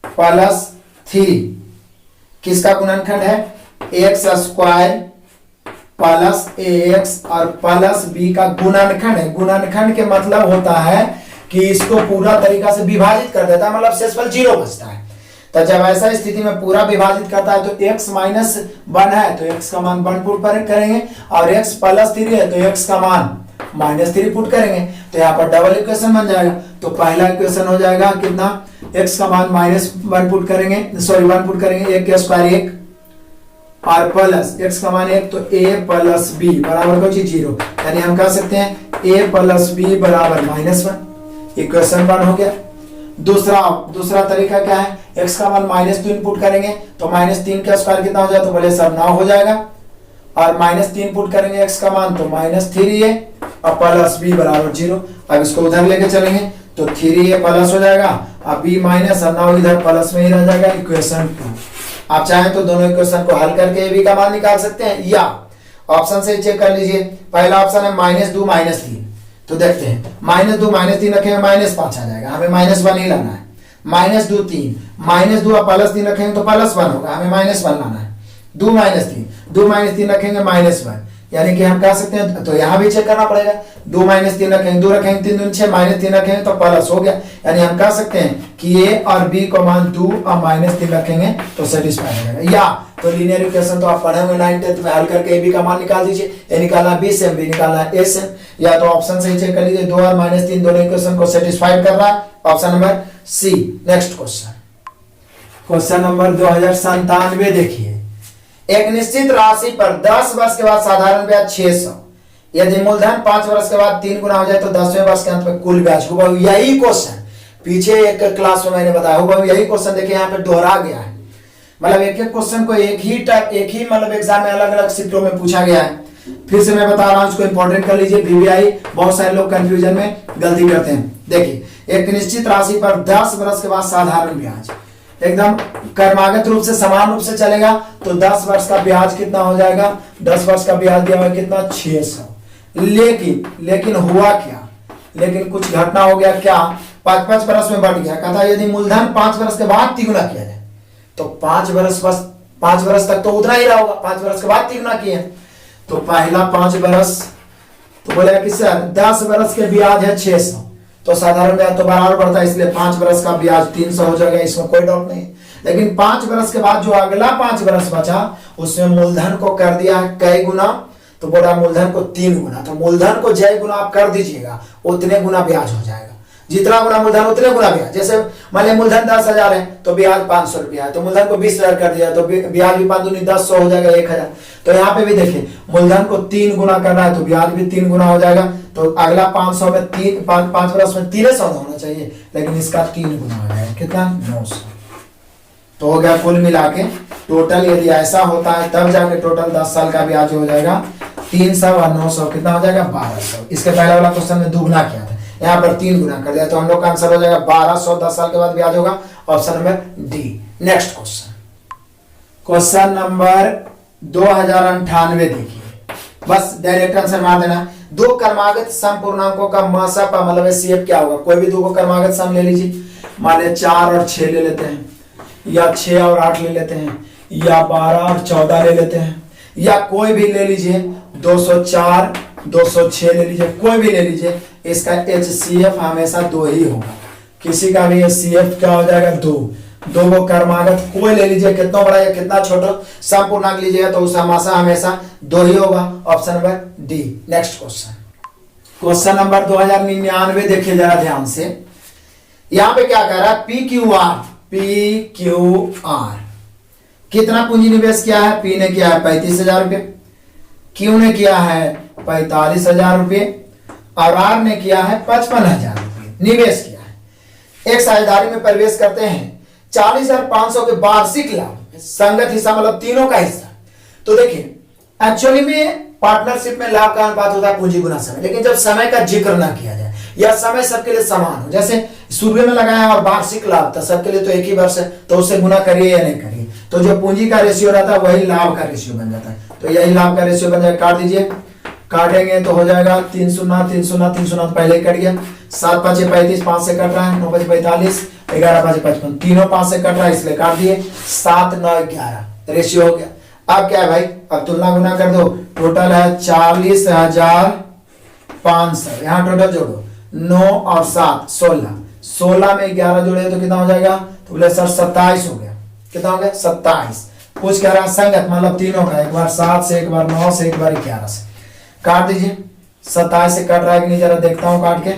A: plus 3 किसका गुणनखंड है, x स्क्वायर प्लस ax और प्लस b का गुणनखंड है। गुणनखंड के मतलब होता है कि इसको पूरा तरीका से विभाजित कर देता है, मतलब शेषफल 0 बचता है। तो जब ऐसा स्थिति में पूरा विभाजित करता है तो x माइनस 1 है तो x का मान 1 पुट करेंगे, और x प्लस 3 है तो x का मान माइनस 3 पुट करेंगे, तो यहाँ पर डबल इक्वेशन बन जाएगा। तो पहला इक्वेशन हो जाएगा कितना, x का मान माइनस 1 पुट करेंगे, सॉरी 1 पुट करेंगे, 1 का स्क्वायर 1 और प्लस x का मान 1, तो a प्लस b बराबर को 0, यानी हम कह सकते हैं a प्लस b बराबर -1, इक्वेशन 1 हो गया। दूसरा तरीका क्या है, x का मान -3 पुट करेंगे तो -3 का स्क्वायर कितना हो जाए, तो बोले सर 9 हो जाएगा, और -3 पुट करेंगे x का मान तो -3a और प्लस b बराबर 0। अब इसको उधर लेके चलेंगे तो 3a प्लस हो जाएगा, अब b माइनस और 9 इधर प्लस में ही रह जाएगा, इक्वेशन 2। आप चाहें तो दोनों इक्वेशन को हल करके b का मान निकाल सकते हैं, या ऑप्शन से चेक कर लीजिए। पहला ऑप्शन है -2 -3, तो देखते हैं -2 -3 रखेंगे -5 आ जाएगा, हमें -1 ही लाना है। -2 3, -2 और +3 रखेंगे तो +1 होगा, हमें -1 लाना है। 2 -3 रखेंगे -1, यानी कि हम कह सकते हैं, तो यहाँ भी चेक करना पड़ेगा, 2 -3 रखेंगे, 2 रखेंगे 3 दूनी 6, -3 रखेंगे तो प्लस हो गया, यानी हम कह सकते हैं कि a और b को मान 2 और -3 रखेंगे तो सेटिस्फाई हो जाएगा। या तो लीनियर इक्वेशन तो आप पढ़े हुए 9th 10th में, हल करके a b का मान निकाल दीजिए, a निकालना b से, b निकालना a से, या तो ऑप्शन से ही चेक कर लीजिए, 2 और -3 दोनों इक्वेशन को सेटिस्फाइड कर रहा है, option number C. Next question, question number 2097 देखिए, एक निश्चित राशि पर 10 वर्ष के बाद साधारण ब्याज 600, यदि मूलधन 5 वर्ष के बाद 3 गुना हो जाए तो 10वें वर्ष के अंत में कुल ब्याज हुआ। यही क्वेश्चन पीछे एक क्लास में मैंने बताया हुआ, यही क्वेश्चन देखिए यहाँ पे दोहरा गया है, मतलब एक क्वेश्चन को एक ही मतलब एग्जाम में अलग अलग शिफ्टों में पूछा गया है। फिर से मैं बता रहा हूँ, इसको इंपॉर्टेंट कर लीजिए, बीबीआई बहुत सारे लोग कंफ्यूजन में गलती करते हैं। देखिए, एक निश्चित राशि पर 10 वर्ष के बाद साधारण ब्याज एकदम क्रमागत रूप से समान रूप से चलेगा, तो 10 वर्ष का ब्याज कितना हो जाएगा, 10 वर्ष का ब्याज दिया हुआ कितना 600। लेकिन हुआ क्या, लेकिन कुछ घटना हो गया, क्या 5 वर्ष में बढ़ गया। कहता यदि मूलधन 5 वर्ष के बाद 3 गुना किया जाए तो 5 वर्ष तक तो उतना ही रहा होगा, 5 वर्ष के बाद 3 गुना किए, तो पहला 5 वर्ष तो बोलेगा कि सर 10 वर्ष के ब्याज है 600, तो साधारण ब्याज तो बराबर बढ़ता है, इसलिए 5 वर्ष का ब्याज 300 हो जाएगा, इसमें कोई डाउट नहीं। लेकिन 5 वर्ष के बाद जो अगला 5 वर्ष बचा उसमें मूलधन को कर दिया है कई गुना, तो बोला मूलधन को 3 गुना, तो मूलधन को जय गुना आप कर दीजिएगा उतने गुना ब्याज हो जाएगा, जितना गुना मूलधन उतने गुना ब्याज। जैसे मान लिया मूलधन 10,000 है तो ब्याज 500 रुपया है, तो मूलधन को 20,000 कर दिया तो ब्याज भी 5 दूनी 10, 100 हो जाएगा 1,000। तो यहाँ पे भी देखिए मूलधन को 3 गुना करना है तो ब्याज भी 3 गुना हो जाएगा। तो अगला 500 में 5 वर्ष में 300 होना चाहिए, लेकिन इसका 3 गुना हो जाएगा, कितना 900। तो हो गया कुल मिला के टोटल। यदि ऐसा होता है तब जाके टोटल 10 साल का ब्याज हो जाएगा 300 और 900 कितना हो जाएगा 1200। इसके पहले वाला क्वेश्चन में दुगना किया था, यहाँ पर 3 गुना कर दिया, तो हम लोग का आंसर हो जाएगा 1200 10 साल के बाद ब्याज होगा, option number D. Next question, question number 2098 देखिए, बस डायरेक्ट आंसर मार देना। दो क्रमागत सम पूर्णांकों का मासापा मतलब सीएफ क्या होगा? कोई भी दो को क्रमागत सम ले लीजिए, मान लिया 4 और 6 ले लेते हैं, या 6 और 8 ले लेते हैं, या 12 और 14 ले लेते हैं, या कोई भी ले लीजिए 204 206 ले लीजिए, कोई भी ले लीजिए। इसका HCF हमेशा 2 ही होगा, किसी का भी HCF क्या हो जाएगा 2। दो को क्रमागत कोई ले लीजिए, कितना बड़ा या कितना छोटा सम पूर्णांक लीजिएगा तो उसका हमेशा 2 ही होगा, option number D. Next question, question number 2099 देखिए जरा ध्यान से। यहां पे क्या कह रहा है? PQR कितना पूंजी निवेश किया है? P ने किया है 35,000 रुपये, Q ने किया है 45,000 रुपये और R ने किया है 55,000 रुपये निवेश किया है। एक साझेदारी में प्रवेश करते हैं 40,500 के वार्षिक लाभ, संगत हिस्सा मतलब तीनों का हिस्सा। तो देखिए एक्चुअली में पार्टनरशिप में लाभ का अनुपात होता है पूंजी गुना समय, लेकिन जब समय का जिक्र ना किया जाए या समय सबके लिए समान हो, जैसे शुरू में लगाया और वार्षिक लाभ था सबके लिए तो एक ही वर्ष है, तो उससे गुना करिए या नहीं करिए, तो जो पूंजी का रेशियो रहता है वही लाभ का रेशियो बन जाता है। तो यही लाभ का रेशियो बन जाएगा, काट दीजिए, काटेंगे तो हो जाएगा 3 0 3 0 3 0 पहले कट गया, 7 5 35 5 से कट रहा है, 9 5 45 11 5 55 तीनों 5 से कट रहा है इसलिए काट दिए, 7 9 11 रेशियो हो गया। अब क्या है भाई, अब तुलना गुना कर दो, टोटल है 40,500, यहाँ टोटल जोड़ो 9 और 7 16, 16 में 11 जोड़े तो कितना हो जाएगा? तो बोले सर 27 हो गया, कितना हो गया 27। पूछ कह रहा है संगत मतलब तीनों का, एक बार 7 से, एक बार 9 से, एक बार 11 से, काट दीजिए। 27 से कट रहा है कि नहीं जरा देखता हूं काट के,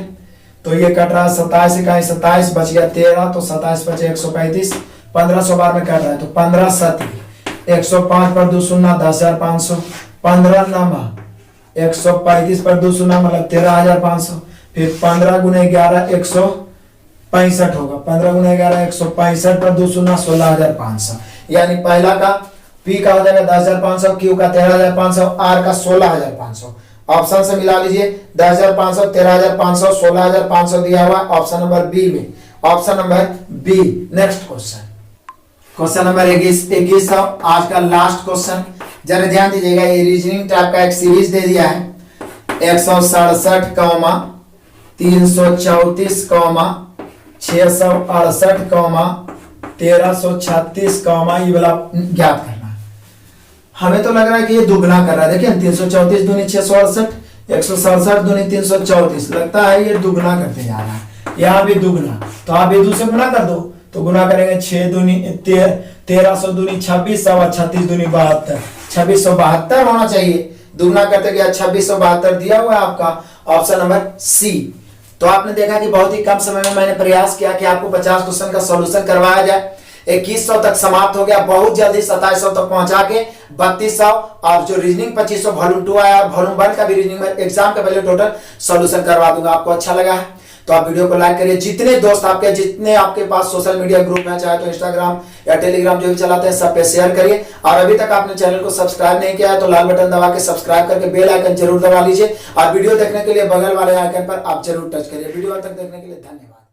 A: तो ये कट रहा है 27 से, कहीं 27 बच गया 13, तो 27 बचे 135, 1500 बार में कट रहा है तो 15 7 105 पर 2 शून्य 10,500, 15 9 135 पर 2 शून्य मतलब 13,500, फिर 15 गुने 11 165 होगा, 15 गुने 11 165 पर 2 शून्य 16,500, यानी पहला का P का हो जाएगा 10,500, Q का 13,500, R का 16,500। ऑप्शन से मिला लीजिए 10,500 13,500 16,500 दिया हुआ ऑप्शन नंबर बी में, option number B. Next question, question number 21 आज का लास्ट क्वेश्चन, जरा ध्यान दीजिएगा। ये रीजनिंग टाइप का एक सीरीज दे दिया है, 167, 334, 668, 1336, ये वाला ज्ञात करना है। हमें तो लग रहा है कि ये दुगना कर रहा है, देखिए 334 दूनी 668, 167 दूनी 334, लगता है ये दुगना करते जा रहा है, यहाँ भी दुगना, तो आप ये दूसरे गुना कर दो, तो गुना करेंगे 6 दूनी 1300 दूनी 26, 36 दूनी 72, 2672 होना चाहिए, दुगना करते गया 2672 दिया हुआ है आपका ऑप्शन नंबर सी। तो आपने देखा कि बहुत ही कम समय में मैंने प्रयास किया कि आपको 50 क्वेश्चन का सॉल्यूशन करवाया जाए। 2100 तक समाप्त हो गया, बहुत जल्दी 2700 तक पहुंचा के 3200 और जो रीजनिंग 2500 वॉल्यूम 2 आया और वॉल्यूम 1 का भी रीजनिंग में एग्जाम के पहले टोटल सॉल्यूशन करवा दूंगा। आपको अच्छा लगा है तो आप वीडियो को लाइक करिए, जितने दोस्त आपके जितने आपके पास सोशल मीडिया ग्रुप है, चाहे तो इंस्टाग्राम या टेलीग्राम जो भी चलाते हैं सब पे शेयर करिए। और अभी तक आपने चैनल को सब्सक्राइब नहीं किया है तो लाल बटन दबा के सब्सक्राइब करके बेल आइकन जरूर दबा लीजिए और वीडियो देखने के लिए बगल वाले आइकन पर आप जरूर टच करिए। वीडियो तक देखने के लिए धन्यवाद।